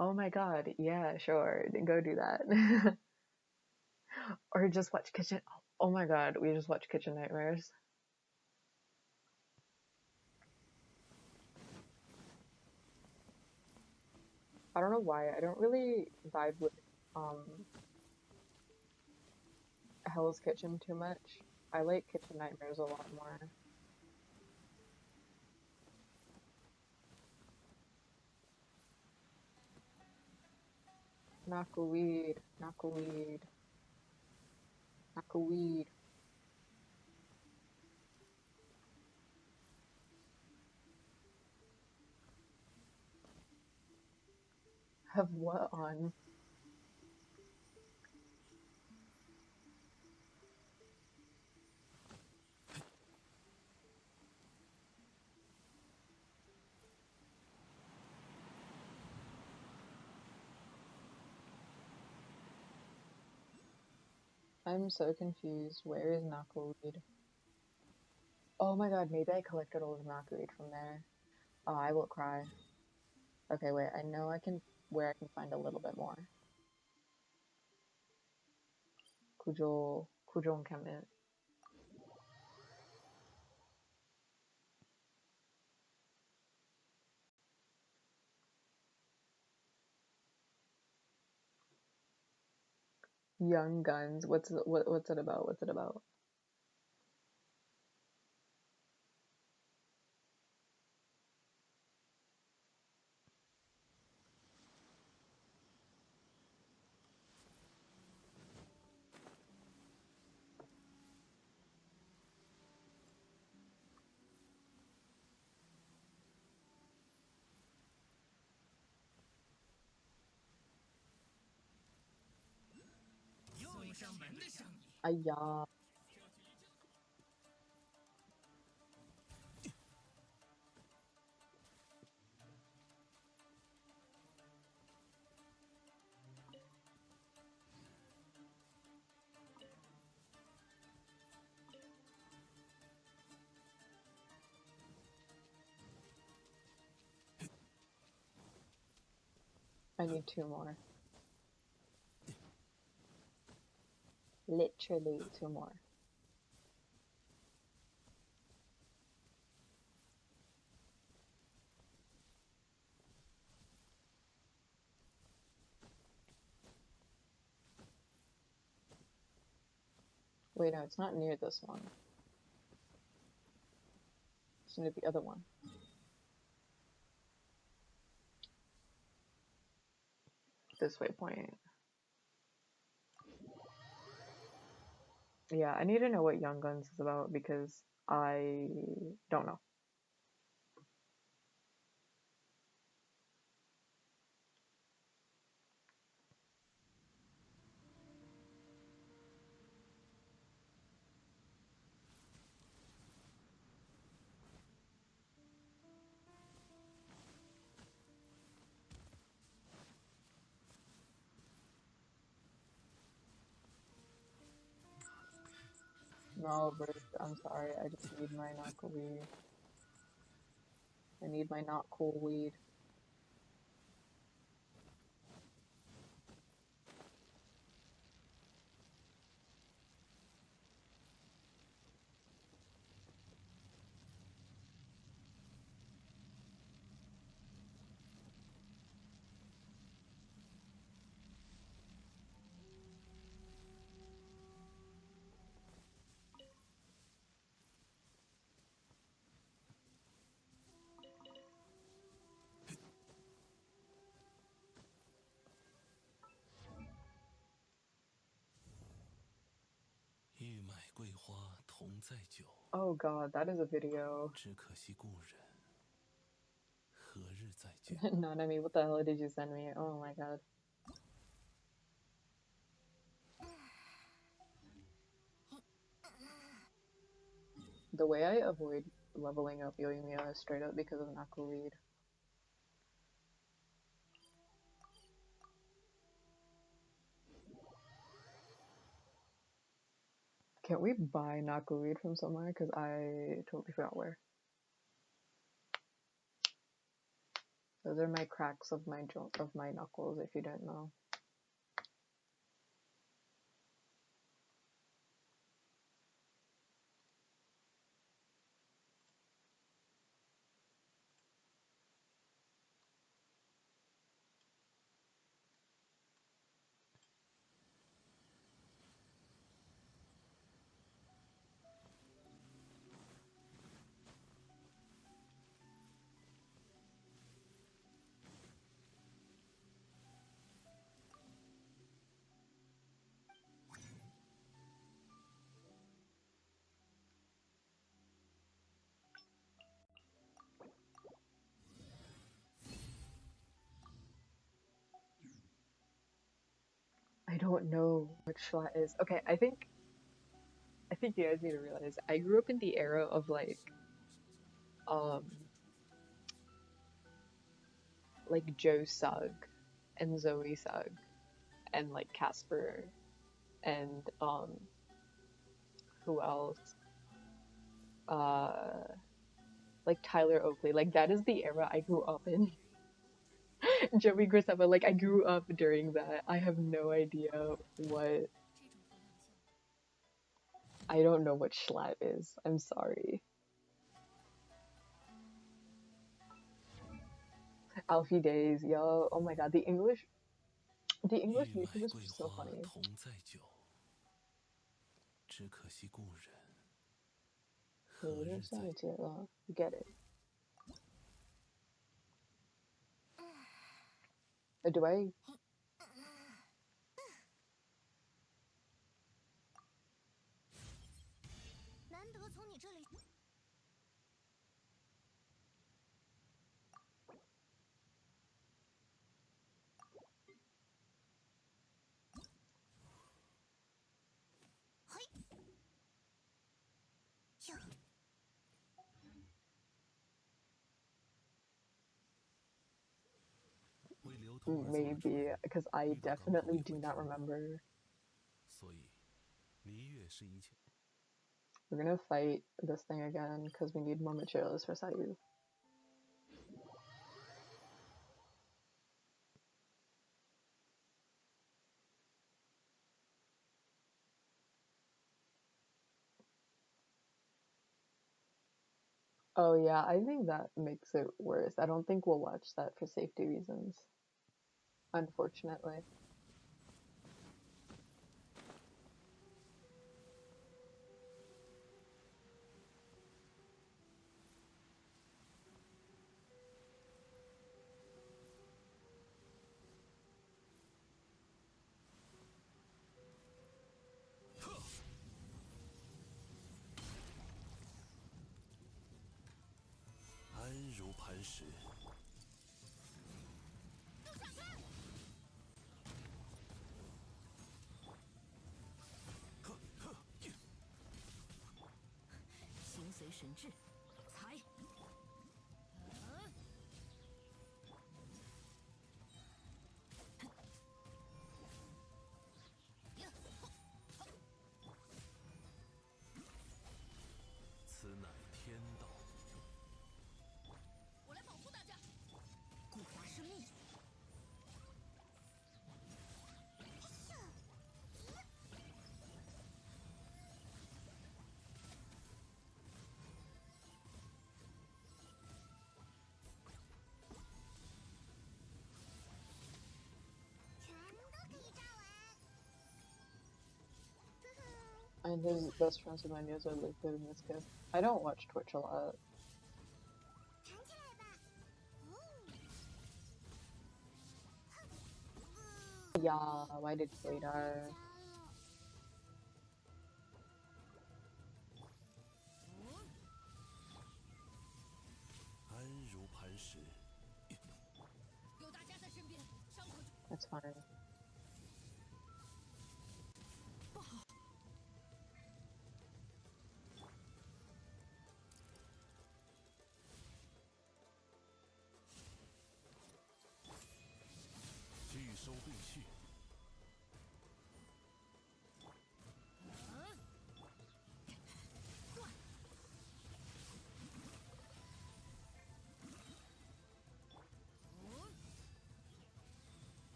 Oh my god, yeah, sure, go do that. Or just watch Kitchen. Oh my god, we just watched Kitchen Nightmares. I don't know why. I don't really vibe with Hell's Kitchen too much. I like Kitchen Nightmares a lot more. Knockweed, knockweed, knockweed. Have what on? I'm so confused. Where is knockweed? Oh my god, maybe I collected all the knockweed from there. Oh, I will cry. Okay, wait, I know where I can find a little bit more. 구종 캠p. Young Guns. What's it about? What's it about? Aya. I need 2 more. Literally 2 more. Wait, no, it's not near this one. It's near the other one. This waypoint. Yeah, I need to know what Young Guns is about because I don't know. No, Bert, I'm sorry. I just need my not cool weed. I need my not cool weed. Oh god, that is a video. Nanami, what the hell did you send me? Oh my god. The way I avoid leveling up Yoimiya is straight up because of Nakureed. Can't we buy Nakureed from somewhere? Because I totally forgot where. Those are my cracks of my knuckles, if you don't know. don't know what schlatt is. Okay, I think you guys need to realize I grew up in the era of um like Joe Sugg and Zoe Sugg and like Casper and who else? Uh like Tyler Oakley. Like that is the era I grew up in. Joey Graceffa, like I grew up during that. I have no idea what I don't know what schlatt is. I'm sorry. Alfie Days, yo, oh my god, the English YouTubers were so funny.
只可惜故人
You get it. Do I? Maybe, because I definitely do not remember.
所以璃月是一切
We're gonna fight this thing again because we need more materials for Sayu. Oh yeah, I think that makes it worse. I don't think we'll watch that for safety reasons. Unfortunately. And his best friends with my news are Liquid in this case. I don't watch Twitch a lot. Yeah, why did Clay die? That's fine.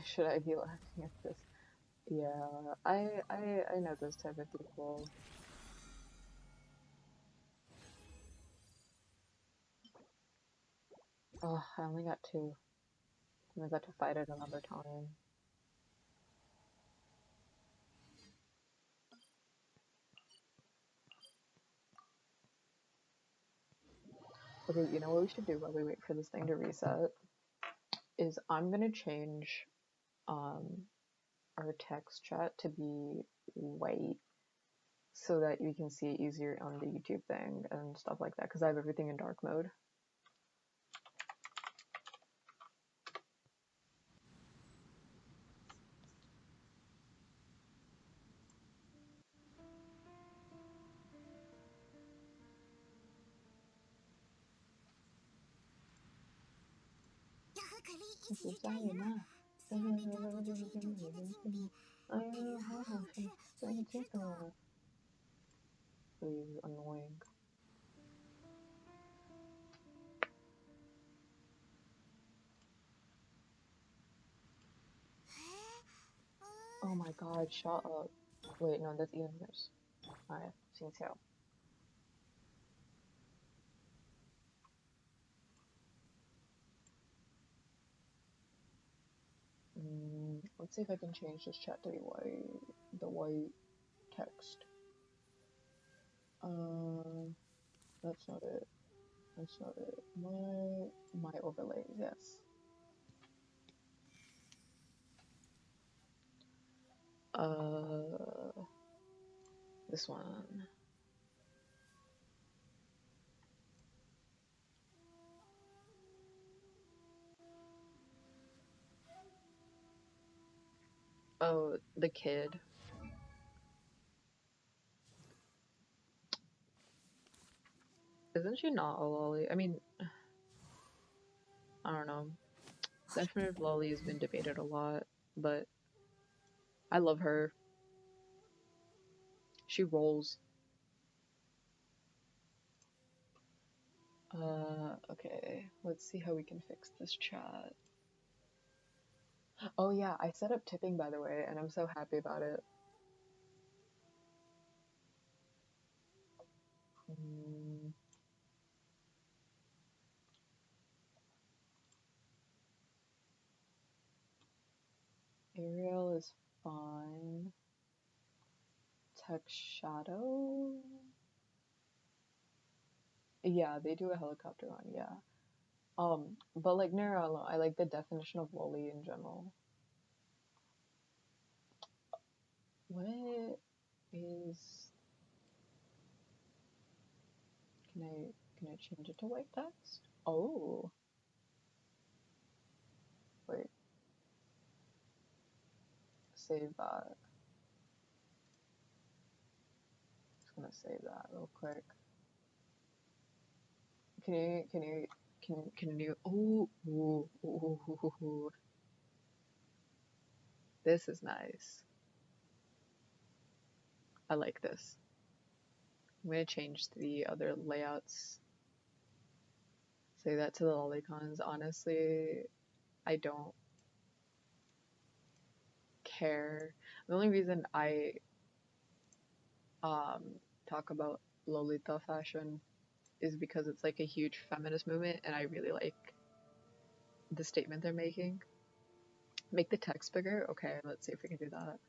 Should I be laughing at this? Yeah, I know those type of people. Oh, I only got two. I got to fight it another time. Okay, you know what we should do while we wait for this thing to reset? Is I'm gonna change um our text chat to be white so that you can see it easier on the YouTube thing and stuff like that, because I have everything in dark mode. Please, annoying. Oh my god, shut up. Wait, no, that's even worse. Alright, 心跳. Let's see if I can change this chat to be white. The white text. That's not it. That's not it. My overlays, yes. This one. Oh, the kid. Isn't she not a lolly? I mean, I don't know. Definitive lolly has been debated a lot, but I love her. She rolls. Okay. Let's see how we can fix this chat. Oh yeah, I set up tipping, by the way, and I'm so happy about it. Ariel is fine. Text shadow. Yeah, they do a helicopter one, yeah. But like Nero, I like the definition of lolly in general. What is... Can I change it to white text? Oh. Wait. Save that. Just gonna save that real quick. Can you, ooh, ooh, ooh, ooh, ooh. This is nice. I like this. I'm gonna change the other layouts. Say that to the lolicons. Honestly, I don't care. The only reason I talk about Lolita fashion is because it's like a huge feminist movement and I really like the statement they're making. Make the text bigger? Okay, let's see if we can do that.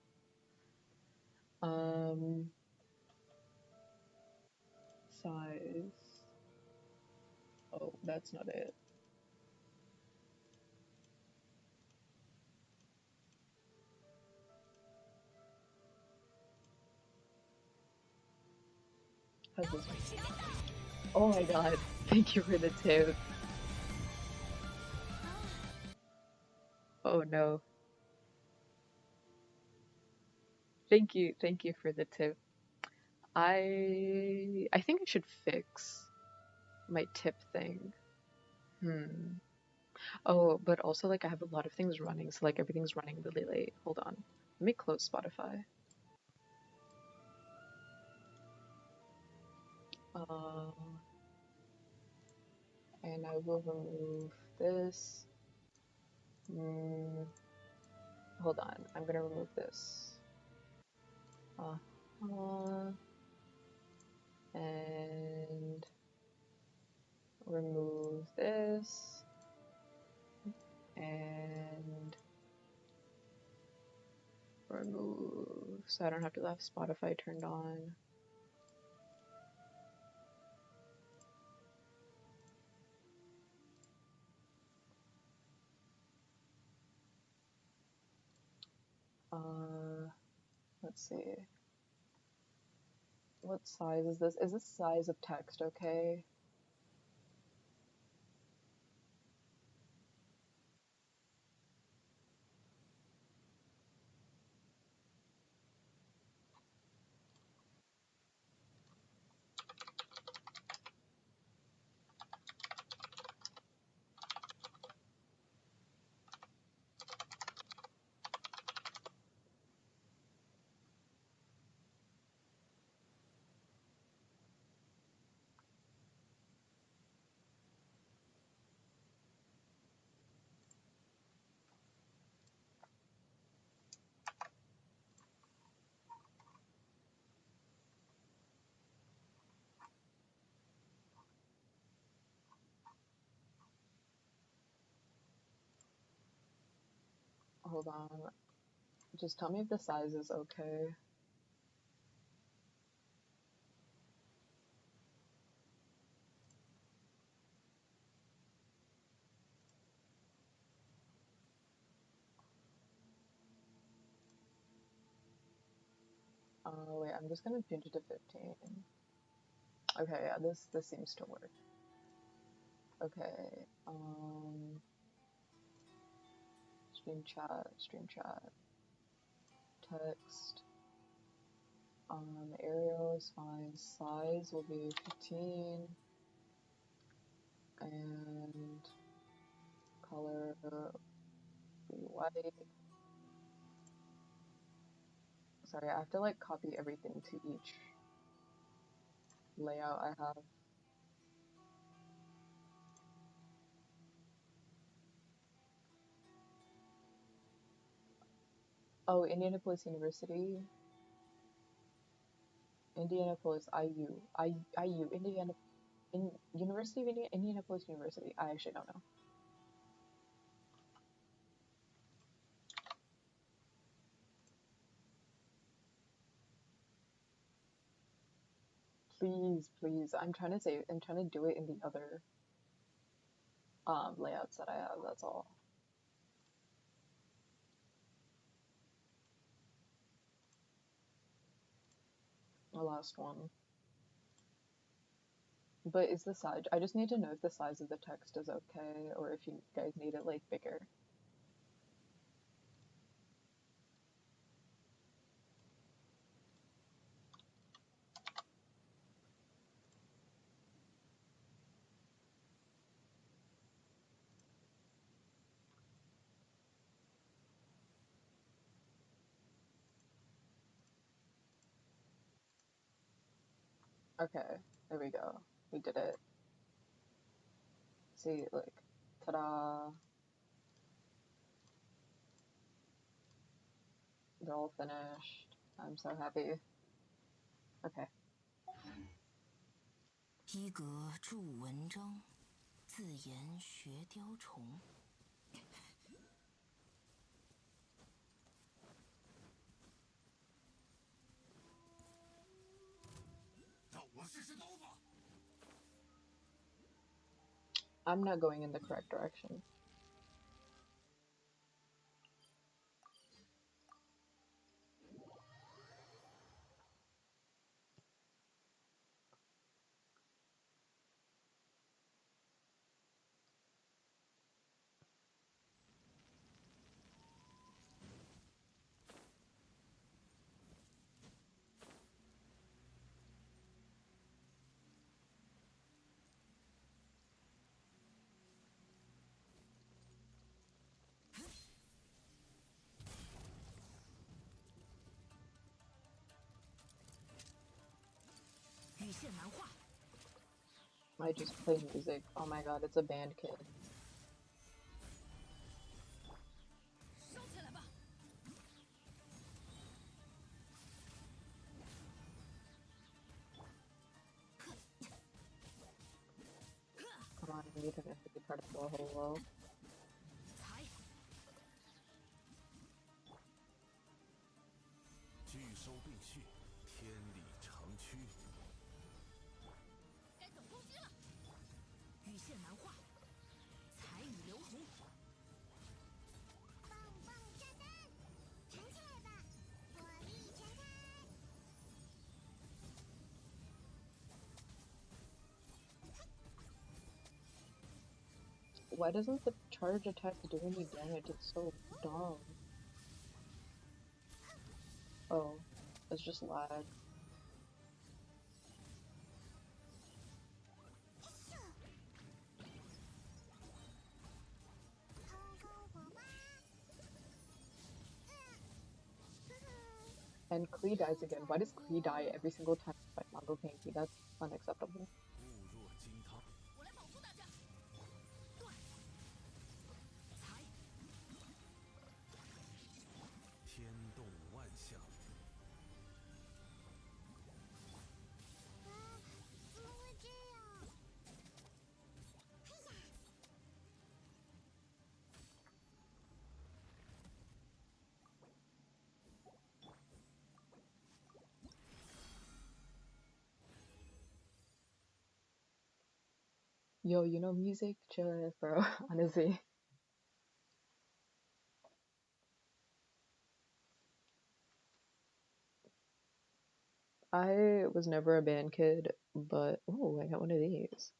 Size. Oh, that's not it. How's this one? Oh my god, thank you for the tip. Oh no. Thank you for the tip. I think I should fix my tip thing. Oh, but also like I have a lot of things running, so like everything's running really late. Hold on. Let me close Spotify. And I will remove this. hold on, I'm gonna remove this. And remove this. And remove, so I don't have to have Spotify turned on. Let's see. What size is this? Is this size of text okay? Hold on. Just tell me if the size is okay. Wait, I'm just gonna change it to 15. Okay, yeah, this seems to work. Okay, stream chat, text, Arial is fine, size will be 15, and color be white. Sorry, I have to like copy everything to each layout I have. Oh, Indianapolis University. Indianapolis IU. IU. University of Indianapolis University. I actually don't know. Please, please. I'm trying to do it in the other layouts that I have, that's all. The last one. But is the size, I just need to know if the size of the text is okay, or if you guys need it like bigger. Okay, there we go. We did it. See, like, ta-da. They're all finished. I'm so happy. Okay.
一格著文章，自言学雕虫。
让我试试刀法。
I'm not going in the correct direction. I just play music. Oh my god, it's a band kid. technically part of the whole world.
才
聚收并蓄，天理长驱。
该总攻击了。羽线难画，彩雨流红。
棒棒炸弹，弹起来吧，火力全开！
Why doesn't the charge attack do any damage? It's so dumb. Oh, it's just lag. And Klee dies again. Why does Klee die every single time I fight Mongo Pinky? That's unacceptable.
固若金汤。
我来保护大家。断。才
天动万象。
啊，怎么会这样？嘿呀！
Yo, you know music? Chill, bro. Honestly. I was never a band kid, but oh, I got one of these.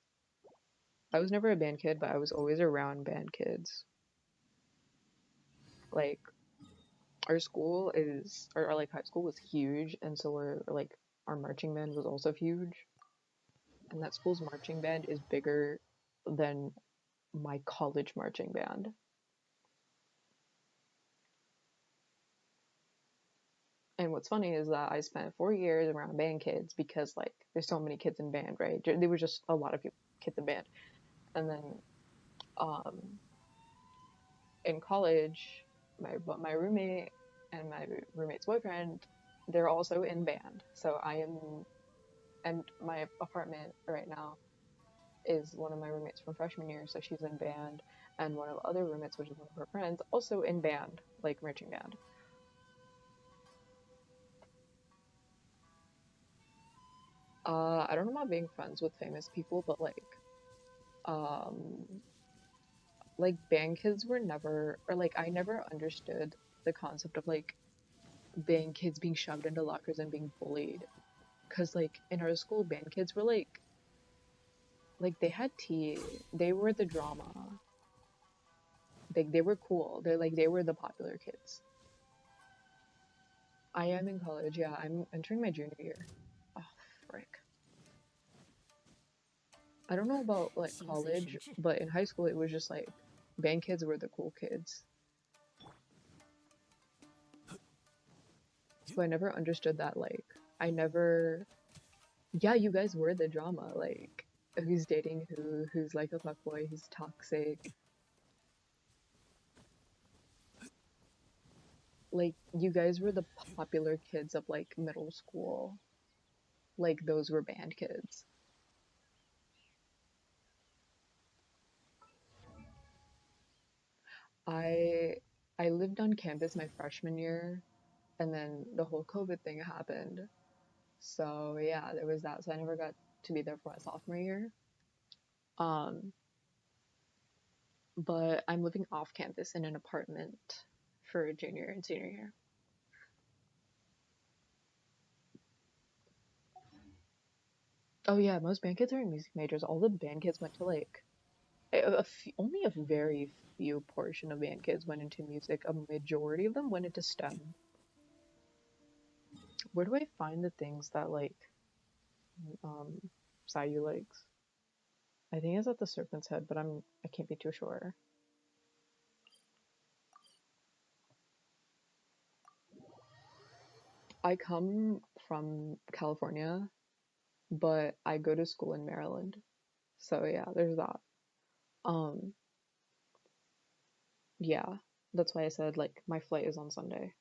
I was never a band kid, but I was always around band kids. Like, our school is, or like high school was huge, and so our marching band was also huge. And that school's marching band is bigger than my college marching band. And what's funny is that I spent 4 years around band kids because like there's so many kids in band, right? There were just a lot of kids in band. And then in college, my roommate and my roommate's boyfriend, they're also in band. So and my apartment right now is one of my roommates from freshman year, so she's in band, and one of the other roommates, which is one of her friends, also in band, like marching band. I don't know about being friends with famous people, but like band kids were never, or like I never understood the concept of like band kids being shoved into lockers and being bullied, cause like in our school, band kids were like they had tea, they were the drama, they were cool, they were the popular kids. I am in college, yeah, I'm entering my junior year. Oh, frick. I don't know about like college, but in high school it was just like band kids were the cool kids. So I never understood that, like, yeah, you guys were the drama, like, who's dating who's like a fuckboy, who's toxic. Like, you guys were the popular kids of like middle school. Like, those were band kids. I I lived on campus my freshman year, and then the whole COVID thing happened. So yeah, there was that. So I never got to be there for my sophomore year. Um, but I'm living off campus in an apartment for junior and senior year. Oh yeah, most band kids are in music majors. All the band kids went to like only a very few portion of band kids went into music. A majority of them went into STEM. Where do I find the things that like Sayu likes? I think it's at the Serpent's Head, but I can't be too sure. I come from California, but I go to school in Maryland. So yeah, there's that. Um, yeah, that's why I said like my flight is on Sunday.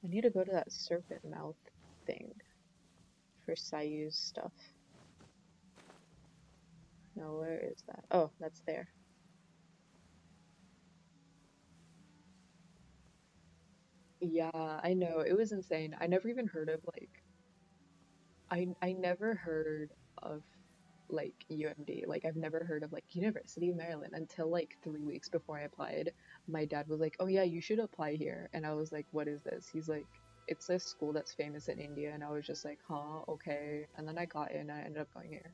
I need to go to that serpent mouth thing for Sayu's stuff. No, where is that? Oh, that's there. Yeah, I know. It was insane. I never even heard of like I never heard of like UMD. Like I've never heard of like University of Maryland until like 3 weeks before I applied. My dad was like, "Oh yeah, you should apply here." And I was like, "What is this?" He's like, "It's a school that's famous in India." And I was just like, "Huh, okay." And then I got in and I ended up going here.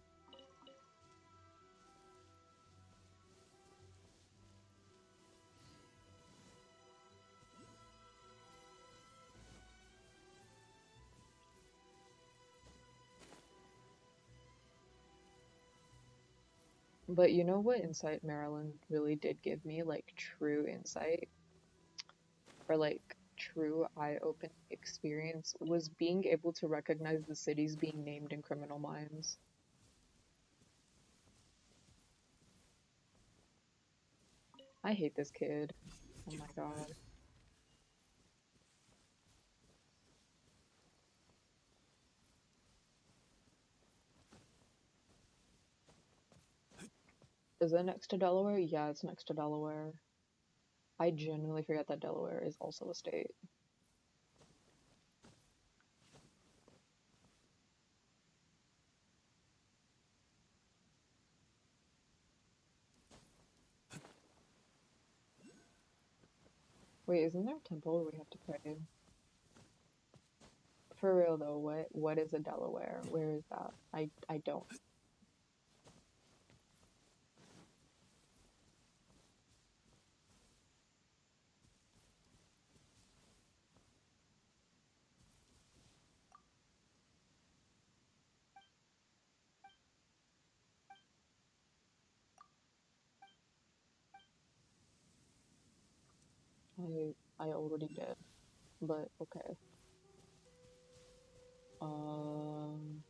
But you know what Insight Maryland really did give me, like true insight or like true eye-opening experience was being able to recognize the cities being named in Criminal Minds. I hate this kid. Oh my god. Is it next to Delaware? Yeah, it's next to Delaware. I genuinely forget that Delaware is also a state. Wait, isn't there a temple where we have to pray? For real though, what is a Delaware? Where is that? I don't. I already did, but okay. Um,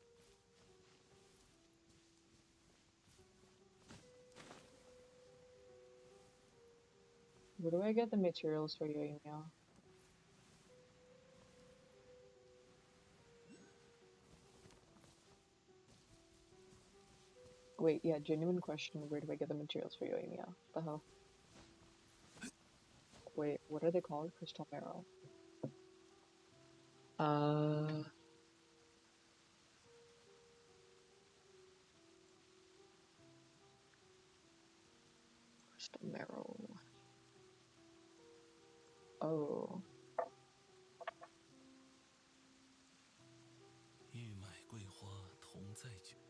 where do I get the materials for your email? Wait, yeah, genuine question. Where do I get the materials for your email? The hell? Wait, what are they called? Crystal Marrow. Uh, Crystal Marrow. Oh,
玉麦桂花同在酒。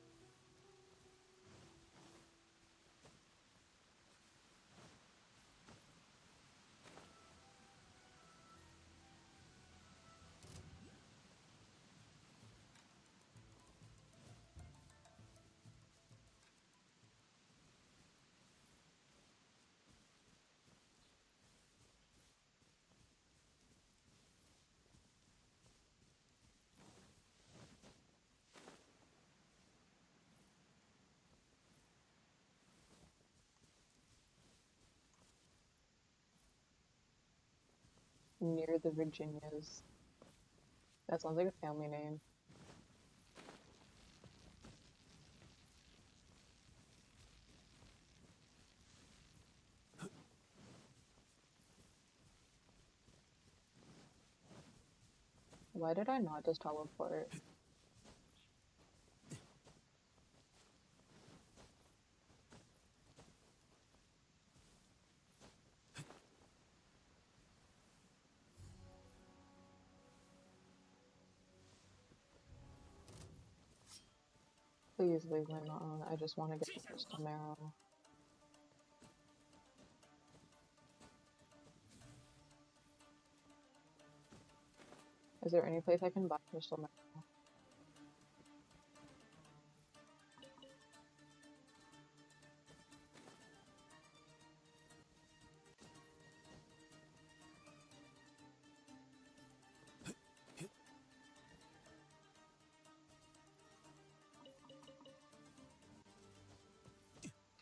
near the Virginias. That sounds like a family name. Why did I not just teleport? Please leave me alone. I just want to get the Crystal Marrow. Is there any place I can buy Crystal Marrow?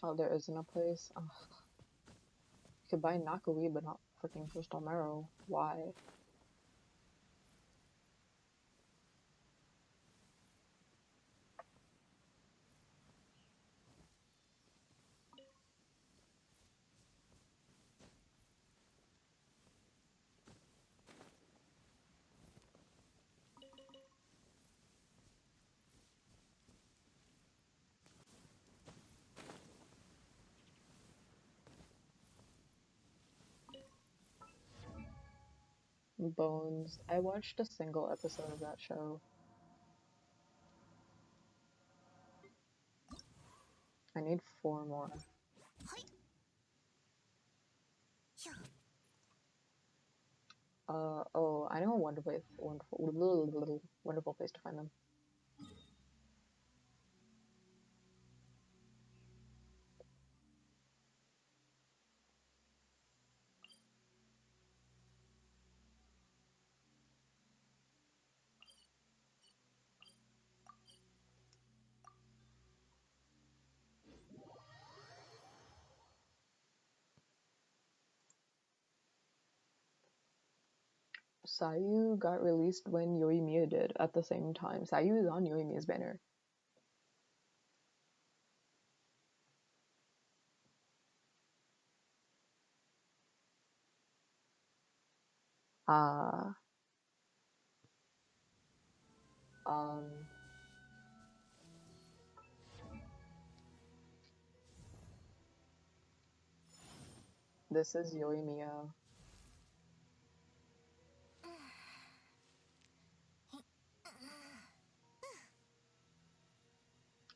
Oh, there isn't a place. Ugh. You could buy Nakawi, but not freaking Crystal Marrow. Why? Bones. I watched a single episode of that show. I need 4 more. Oh, I know a wonderful place to find them. Sayu got released when Yoimiya did at the same time. Sayu is on Yoimiya's banner. Um, this is Yoimiya.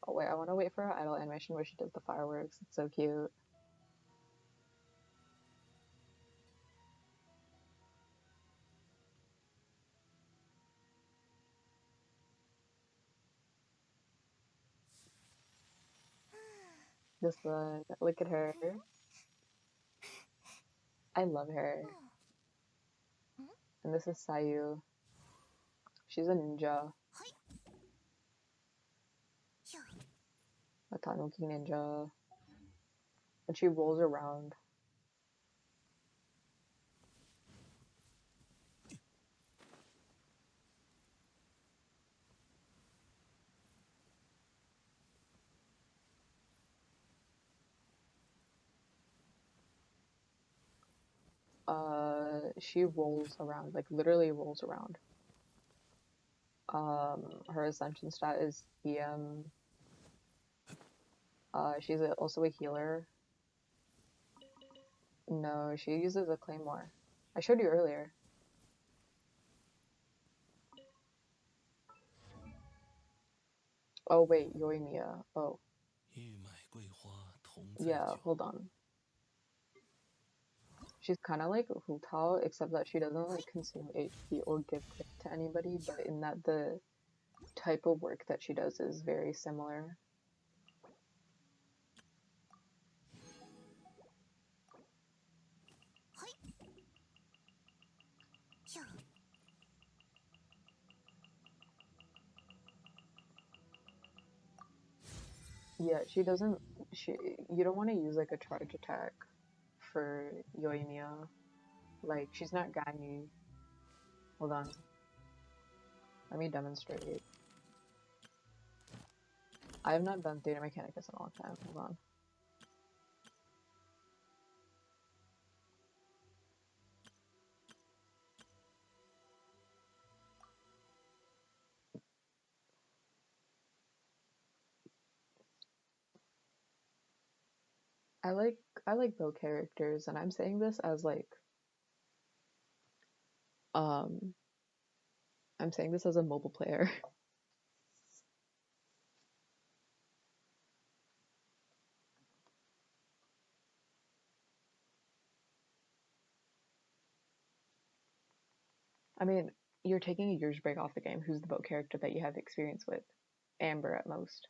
Oh wait, I want to wait for her idol animation where she does the fireworks. It's so cute. This one, look at her. I love her. And this is Sayu. She's a ninja. A Tanuki ninja. And she rolls around. She rolls around, like literally rolls around. Her ascension stat is EM. She's also a healer. No, she uses a claymore. I showed you earlier. Oh wait, Yoimiya. Oh. Yeah, hold on. She's kind of like Hu Tao, except that she doesn't like consume HP or give click to anybody, but in that the type of work that she does is very similar. Yeah, she doesn't. You don't want to use like a charge attack for Yoimiya. Like she's not Ganyu. Hold on. Let me demonstrate. I have not done Theta Mechanicus in a long time. Hold on. I like both characters, and I'm saying this as like I'm saying this as a mobile player. I mean, you're taking a year's break off the game. Who's the boat character that you have experience with? Amber at most.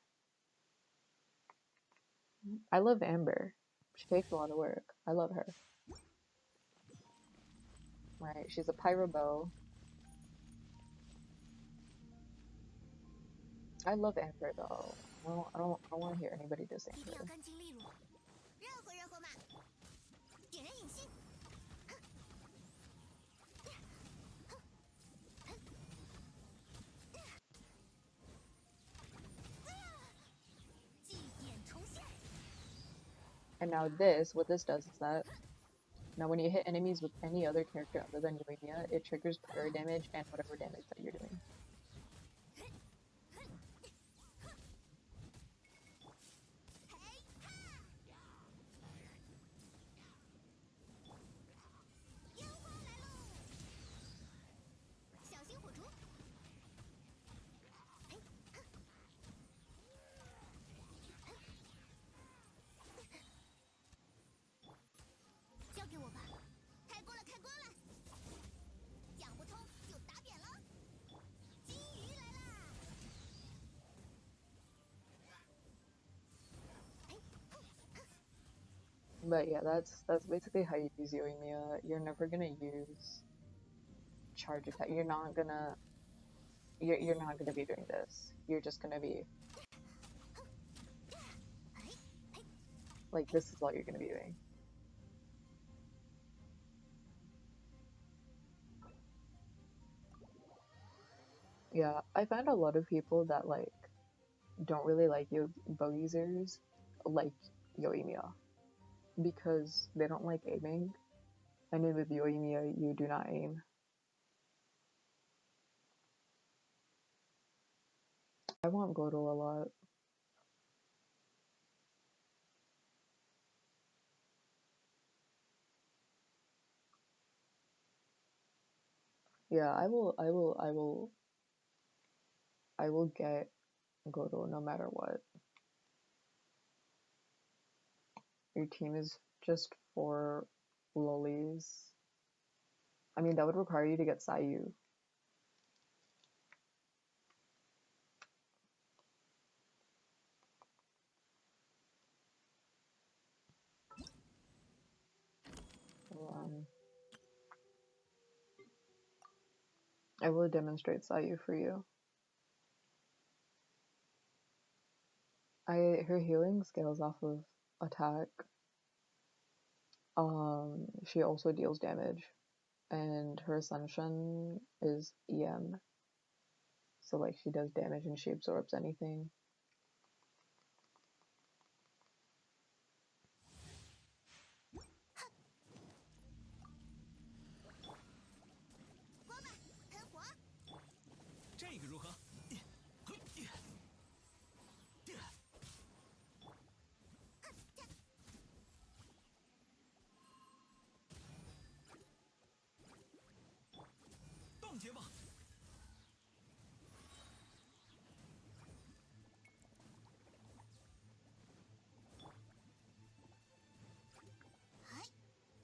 I love Amber. She takes a lot of work. I love her. Right, she's a pyro bow. I love Amber though. I don't want to hear anybody diss Amber. And now what this does is that now when you hit enemies with any other character other than Yoimiya, it triggers pyro damage and whatever damage that you're doing. But yeah, that's basically how you use Yoimiya. You're never gonna use charge attack. You're not gonna be doing this. You're just gonna be like, this is all you're gonna be doing. Yeah, I find a lot of people that like don't really like bow users like Yoimiya because they don't like aiming. I know with Yoimiya you do not aim. I want Godel a lot. Yeah, I will get Godel no matter what. Your team is just for lollies. I mean, that would require you to get Sayu. I will demonstrate Sayu for you. Her healing scales off of attack. She also deals damage, and her ascension is EM. So like she does damage and she absorbs anything.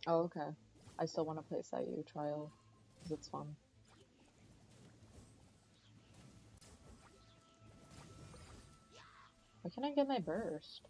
Oh, okay. I still want to play Sayu Trial because it's fun. Why can't I get my burst?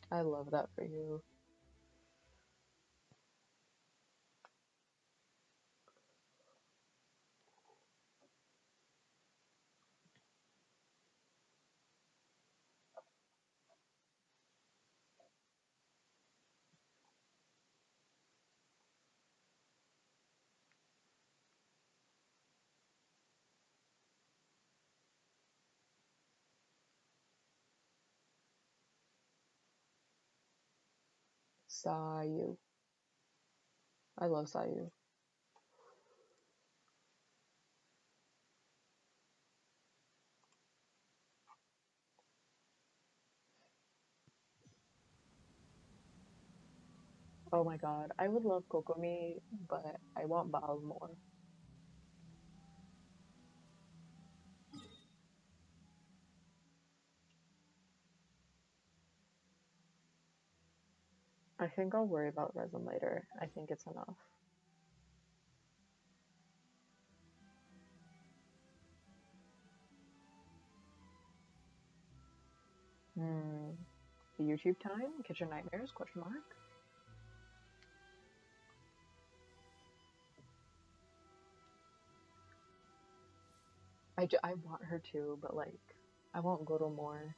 I love that for you. Sayu. I love Sayu. Oh my god, I would love Kokomi, but I want Baal more. I think I'll worry about resin later. I think it's enough. YouTube time? Kitchen nightmares? Question mark. I want her to, but like, I want Goro more.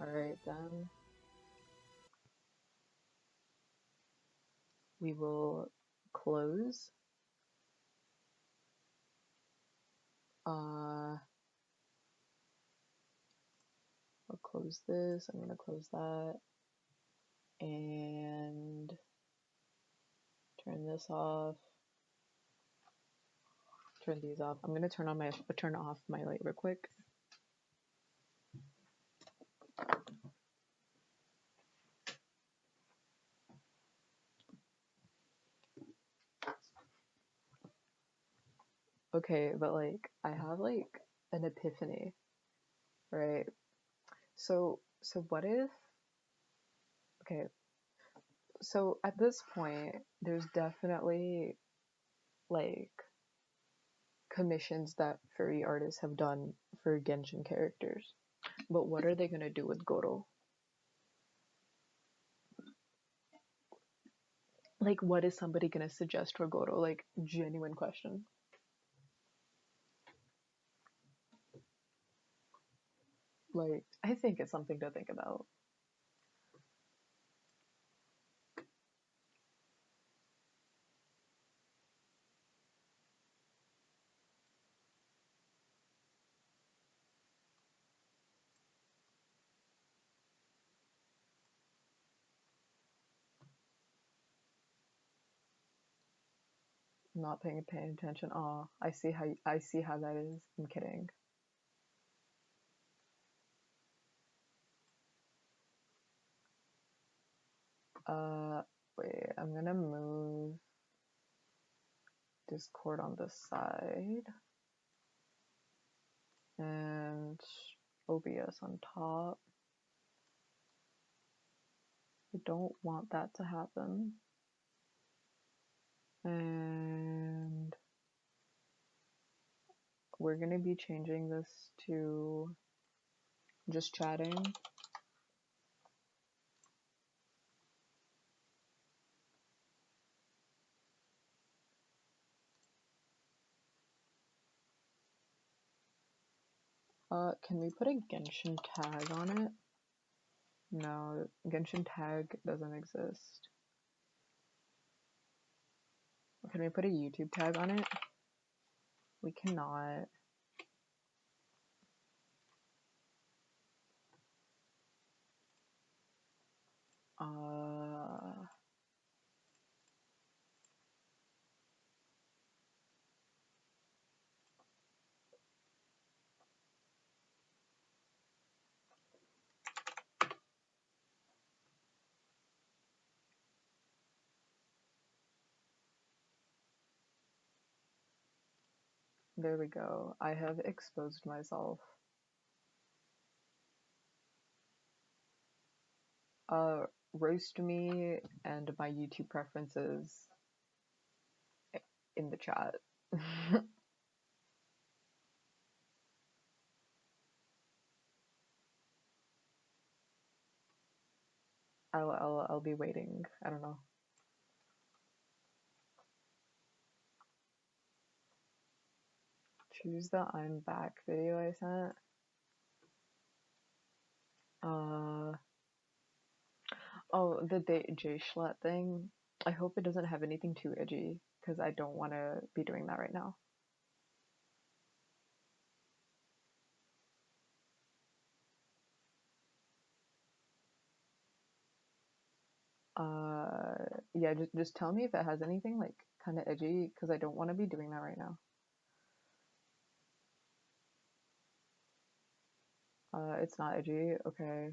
Alright then. We will close. I'll close this. I'm gonna close that. And turn this off. Turn these off. I'm gonna turn off my light real quick. Okay, but like I have like an epiphany, right? So what if, okay, so at this point there's definitely like commissions that furry artists have done for Genshin characters. But what are they gonna do with Goro? Like what is somebody gonna suggest for Goro? Like genuine question. Like I think it's something to think about. Not paying attention. Oh, I see how that is. I'm kidding. Wait, I'm gonna move Discord on this side and OBS on top. I don't want that to happen. And we're gonna be changing this to just chatting. Can we put a Genshin tag on it? No, Genshin tag doesn't exist. Can we put a YouTube tag on it? We cannot. There we go. I have exposed myself. Roast me and my YouTube preferences in the chat. I'll be waiting. I don't know. Choose the I'm back video I sent. Oh, the J Schlatt thing. I hope it doesn't have anything too edgy, because I don't want to be doing that right now. Yeah, just tell me if it has anything like kind of edgy, because I don't want to be doing that right now. It's not edgy. Okay.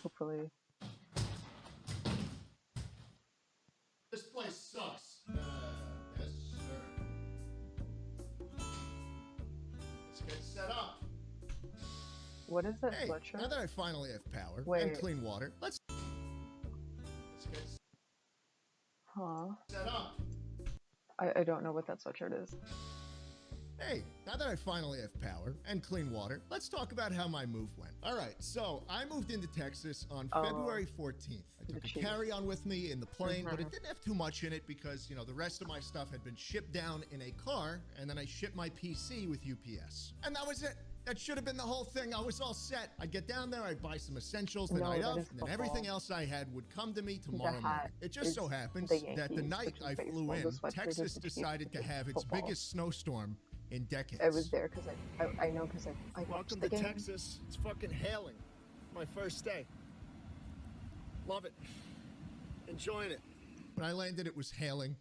Hopefully.
This place sucks. Yes, sir.
What is that
Hey,
sweatshirt?
now that I finally have power and
Wait.
clean water, let's get
Huh?
set up.
I don't know what that sweatshirt is.
Hey, now that I finally have power and clean water, let's talk about how my move went. All right, so I moved into Texas on February 14th. I took a carry-on with me in the plane, but it didn't have too much in it because, you know, the rest of my stuff had been shipped down in a car, and then I shipped my PC with UPS. And that was it. That should have been the whole thing. I was all set. I'd get down there, I'd buy some essentials the night of, and then everything else I had would come to me tomorrow morning. It just so happens that the night I flew in, Texas decided to have its biggest snowstorm in decades.
I was there because I know because I watched
Welcome
the
to
game.
Texas. It's fucking hailing. My first day. Love it. Enjoying it.
When I landed, it was hailing.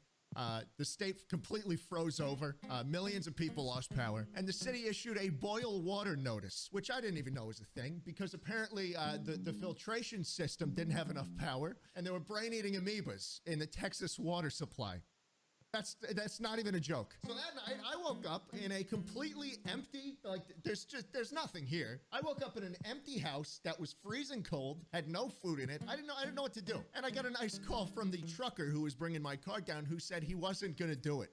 The state completely froze over. Millions of people lost power. And the city issued a boil water notice, which I didn't even know was a thing because apparently the filtration system didn't have enough power and there were brain-eating amoebas in the Texas water supply. That's not even a joke. So that night, I woke up in a completely empty, like, there's nothing here. I woke up in an empty house that was freezing cold, had no food in it. I didn't know what to do. And I got a nice call from the trucker who was bringing my car down who said he wasn't gonna do it.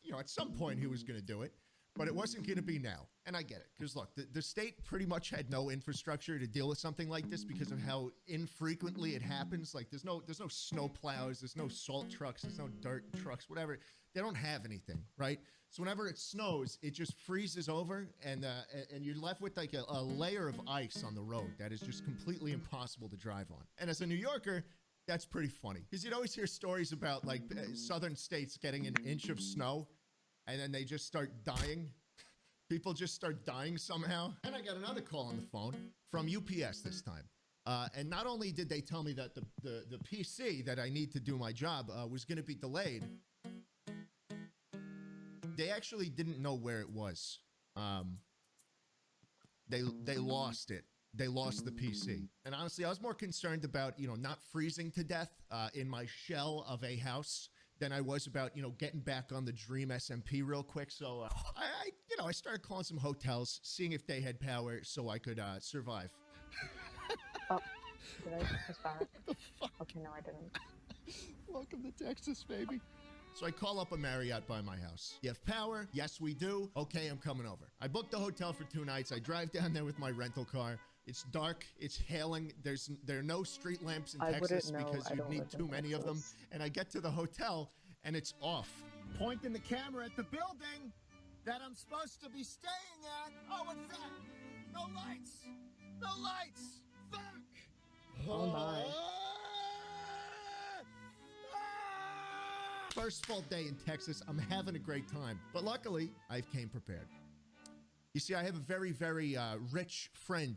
You know, at some point he was gonna do it, but it wasn't gonna be now. And I get it, because look, the state pretty much had no infrastructure to deal with something like this because of how infrequently it happens. Like there's no snow plows, there's no salt trucks, there's no dirt trucks, whatever. They don't have anything, right? So whenever it snows, it just freezes over and you're left with like a layer of ice on the road that is just completely impossible to drive on. And as a New Yorker, that's pretty funny because you'd always hear stories about like southern states getting an inch of snow and then they just start dying. People just start dying somehow. And I got another call on the phone from UPS this time. And not only did they tell me that the PC that I need to do my job was going to be delayed, they actually didn't know where it was. They lost it. They lost the PC. And honestly, I was more concerned about, you know, not freezing to death in my shell of a house than I was about, you know, getting back on the Dream SMP real quick. So I started calling some hotels, seeing if they had power so I could survive.
Oh, did I press back? Okay, no, I didn't.
Welcome to Texas, baby. So I call up a Marriott by my house. You have power? Yes, we do. Okay, I'm coming over. I booked the hotel for 2 nights. I drive down there with my rental car. It's dark. It's hailing. There are no street lamps in Texas because you'd need too many of them. And I get to the hotel and it's off.
Pointing the camera at the building that I'm supposed to be staying at. Oh, what's that? No lights. No lights. Fuck.
Oh my.
First full day in Texas. I'm having a great time. But luckily, I came prepared. You see, I have a very, very rich friend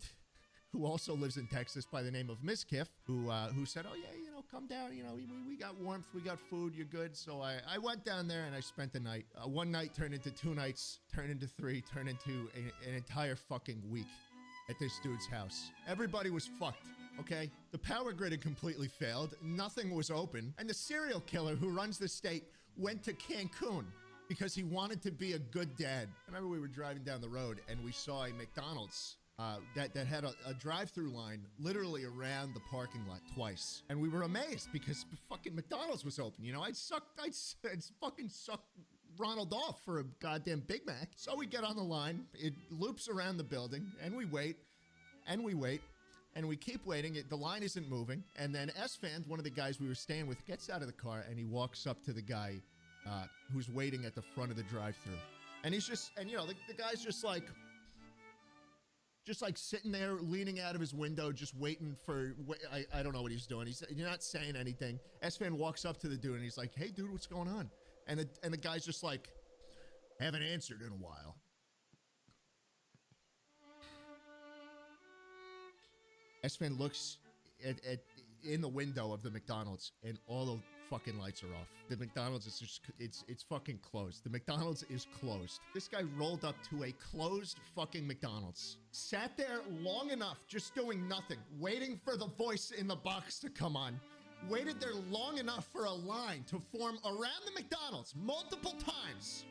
who also lives in Texas by the name of Miss Kiff, who said, oh, yeah, you know, come down. You know, we got warmth. We got food. You're good. So I went down there and I spent the night. One night turned into 2 nights, turned into 3, turned into an entire fucking week at this dude's house. Everybody was fucked. Okay, the power grid had completely failed. Nothing was open. And the serial killer who runs the state went to Cancun because he wanted to be a good dad. I remember we were driving down the road and we saw a McDonald's that had a drive-through line literally around the parking lot twice. And we were amazed because fucking McDonald's was open. You know, I'd fucking suck Ronald off for a goddamn Big Mac. So we get on the line, it loops around the building, and we wait, and we wait. And we keep waiting. The line isn't moving. And then S-Fan, one of the guys we were staying with, gets out of the car and he walks up to the guy who's waiting at the front of the drive-thru. And he's just, and you know, the guy's just like sitting there, leaning out of his window, just waiting for, I don't know what he's doing. He's not saying anything. S-Fan walks up to the dude and he's like, hey, dude, what's going on? And the guy's just like, haven't answered in a while. S-Fan looks in the window of the McDonald's and all the fucking lights are off. The McDonald's is just, it's fucking closed. The McDonald's is closed. This guy rolled up to a closed fucking McDonald's. Sat there long enough, just doing nothing, waiting for the voice in the box to come on. Waited there long enough for a line to form around the McDonald's multiple times.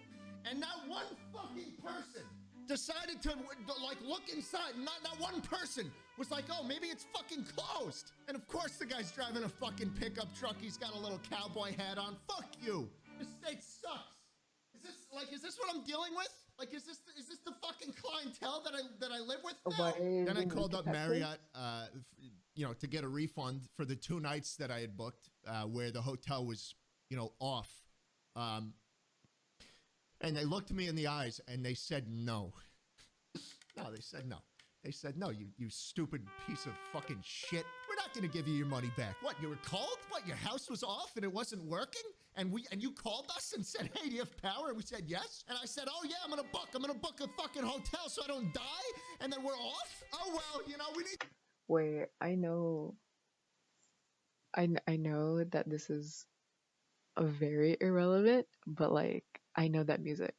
And not one fucking person
decided to like look inside. Not one person was like, oh, maybe it's fucking closed. And of course the guy's driving a fucking pickup truck. He's got a little cowboy hat on. Fuck you. This state sucks. Is this what I'm dealing with? Like, is this the fucking clientele that I live with now? Then I called up Marriott, to get a refund for the 2 nights that I had booked, where the hotel was, off. And they looked me in the eyes and they said no. No, they said no. They said, no, you stupid piece of fucking shit. We're not going to give you your money back. What, you were cold? What, your house was off and it wasn't working? And you called us and said, hey, do you have power? And we said, yes. And I said, oh, yeah, I'm going to book a fucking hotel so I don't die. And then we're off? Oh, well, we need...
Wait, I know that this is a very irrelevant, but like, I know that music.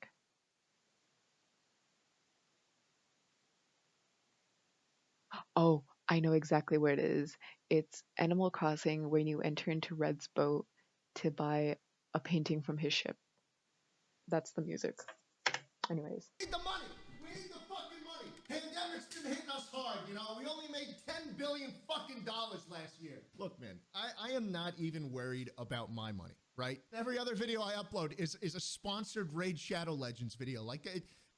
Oh, I know exactly where it is. It's Animal Crossing when you enter into Red's boat to buy a painting from his ship. That's the music. Anyways.
We need the money. We need the fucking money. Pandemic's been hitting us hard, We only made $10 billion fucking dollars last year. Look, man, I am not even worried about my money, right? Every other video I upload is a sponsored Raid Shadow Legends video.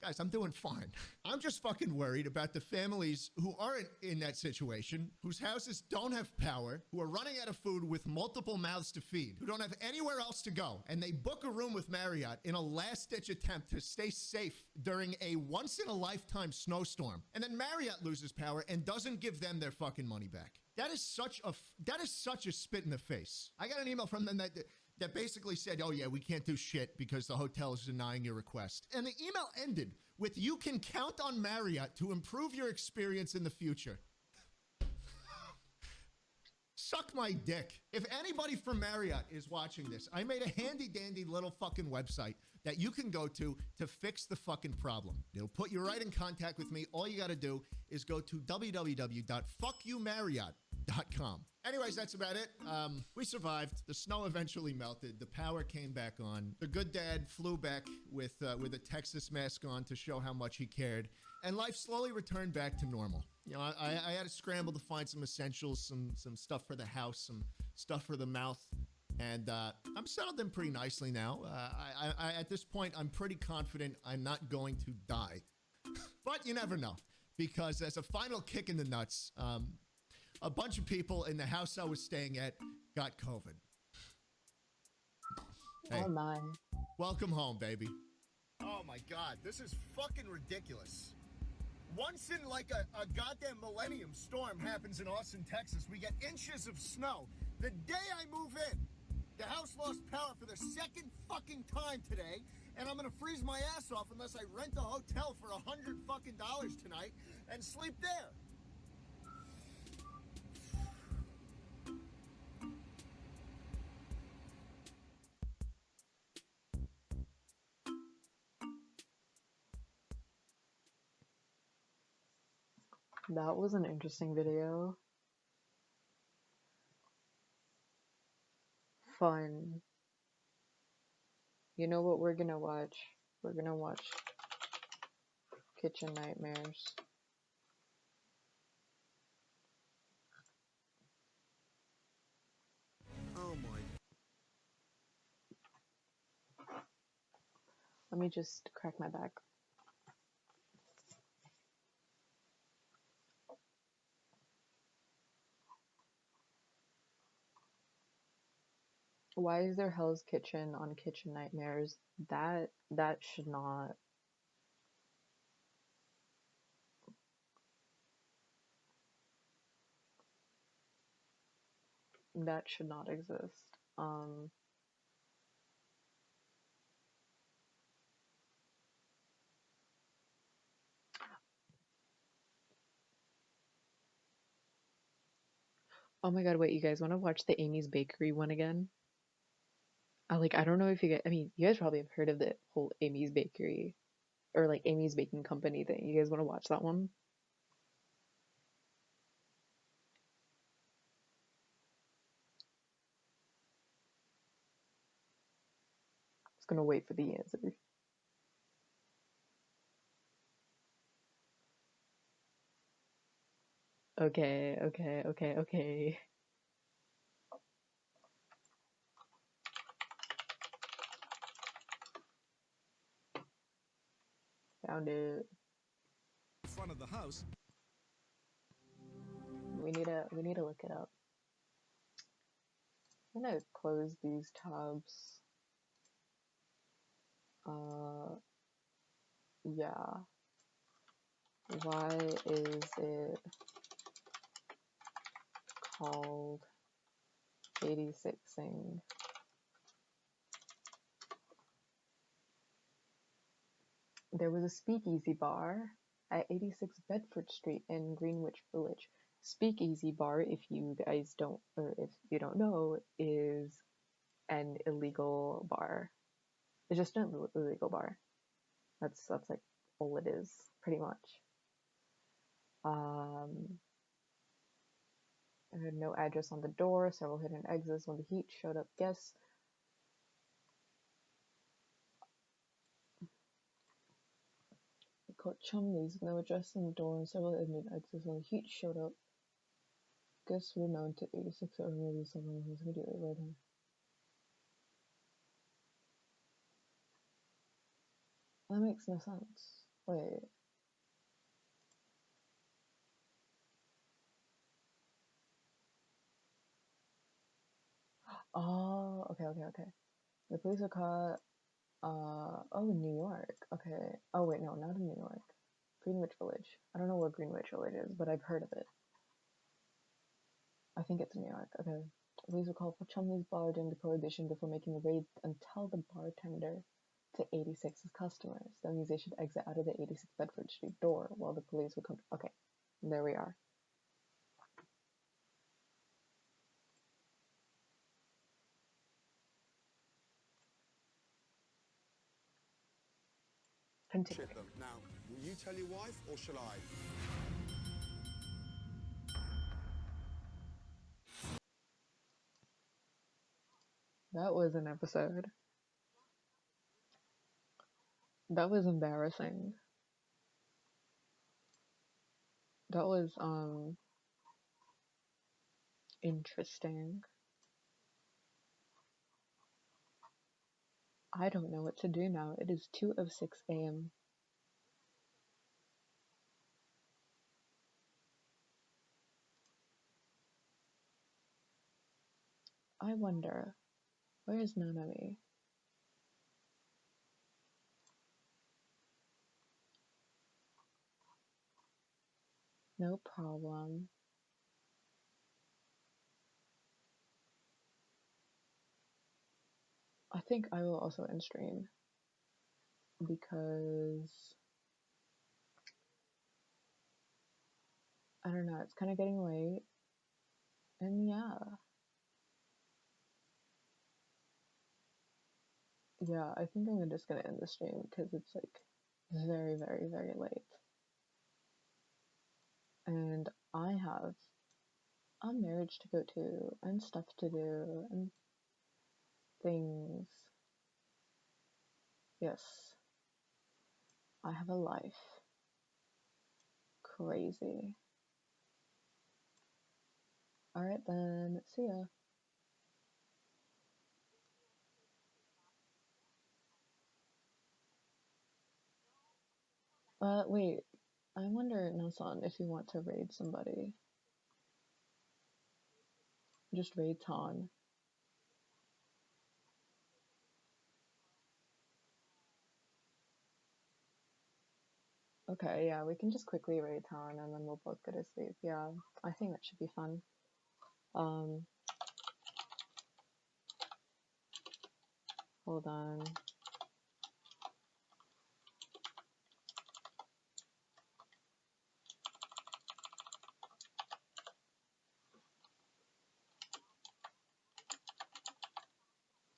Guys, I'm doing fine. I'm just fucking worried about the families who aren't in that situation, whose houses don't have power, who are running out of food with multiple mouths to feed, who don't have anywhere else to go, and they book a room with Marriott in a last-ditch attempt to stay safe during a once-in-a-lifetime snowstorm. And then Marriott loses power and doesn't give them their fucking money back. That is such a spit in the face. I got an email from them that basically said, oh yeah, we can't do shit because the hotel is denying your request. And the email ended with, you can count on Marriott to improve your experience in the future. Suck my dick. If anybody from Marriott is watching this, I made a handy dandy little fucking website that you can go to fix the fucking problem. It'll put you right in contact with me. All you got to do is go to www.fuckyoumarriott.com. Anyways, that's about it. We survived. The snow eventually melted. The power came back on. The good dad flew back with a Texas mask on to show how much he cared. And life slowly returned back to normal. I had to scramble to find some essentials, some stuff for the house, some stuff for the mouth. And I'm settled in pretty nicely now. At this point, I'm pretty confident I'm not going to die. But you never know. Because as a final kick in the nuts, a bunch of people in the house I was staying at got COVID. Hey,
oh my.
Welcome home, baby. Oh my God, this is fucking ridiculous. Once in like a goddamn millennium storm happens in Austin, Texas. We get inches of snow. The day I move in, the house lost power for the second fucking time today, and I'm gonna freeze my ass off unless I rent a hotel for $100 fucking tonight and sleep there.
That was an interesting video. Fun. You know what we're gonna watch? We're gonna watch Kitchen Nightmares.
Oh my.
Let me just crack my back. Why is there Hell's Kitchen on Kitchen Nightmares? That should not. That should not exist. Oh my god, wait, you guys want to watch the Amy's Bakery one again? I don't know if you guys, I mean, you guys probably have heard of the whole Amy's Bakery or like Amy's Baking Company thing. You guys want to watch that one? Just gonna wait for the answer. Okay, okay, okay, okay. Found it.
Front of the house.
We need to look it up. I'm gonna close these tabs. Yeah. Why is it called 86ing? There was a speakeasy bar at 86 Bedford Street in Greenwich Village. Speakeasy bar, if you guys don't, or if you don't know, is an illegal bar. It's just an illegal bar. That's like all it is, pretty much. There had no address on the door, several hidden exits. When the heat showed up, guests caught chumleys with no address on the door and several hidden exits. When the heat showed up, guests were known to 86 or maybe someone who was immediately right here. That makes no sense. Wait. Oh, okay. The police were caught, oh, in New York. Okay. Oh, wait, no, not in New York. Greenwich Village. I don't know where Greenwich Village is, but I've heard of it. I think it's New York. Okay. Police were called for Chumley's bar during the prohibition before making a raid and tell the bartender to 86's customers. The musician exit out of the 86 Bedford Street door while the police would come. Okay, there we are. Continue.
Now, will you tell your wife or shall I?
That was an episode. That was embarrassing. That was interesting. I don't know what to do now. It is 2:06 a.m. I wonder, where is Nanami? No problem. I think I will also end stream because I don't know, it's kind of getting late. And yeah, I think I'm just gonna end the stream because it's like very, very, very late. And I have a marriage to go to and stuff to do and things. Yes, I have a life. Crazy. Alright then, see ya. Wait, I wonder, Nasan, if you want to raid somebody. Just raid Tan. Okay, yeah, we can just quickly raid Tan and then we'll both go to sleep. Yeah, I think that should be fun. Hold on.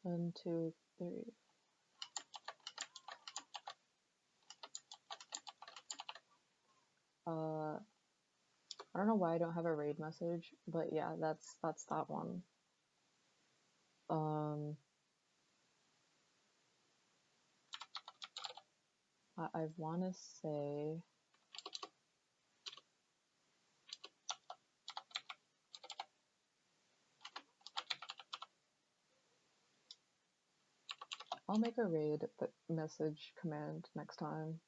One, two, three. I don't know why I don't have a raid message, but yeah, that's that one. I want to say I'll make a raid message command next time.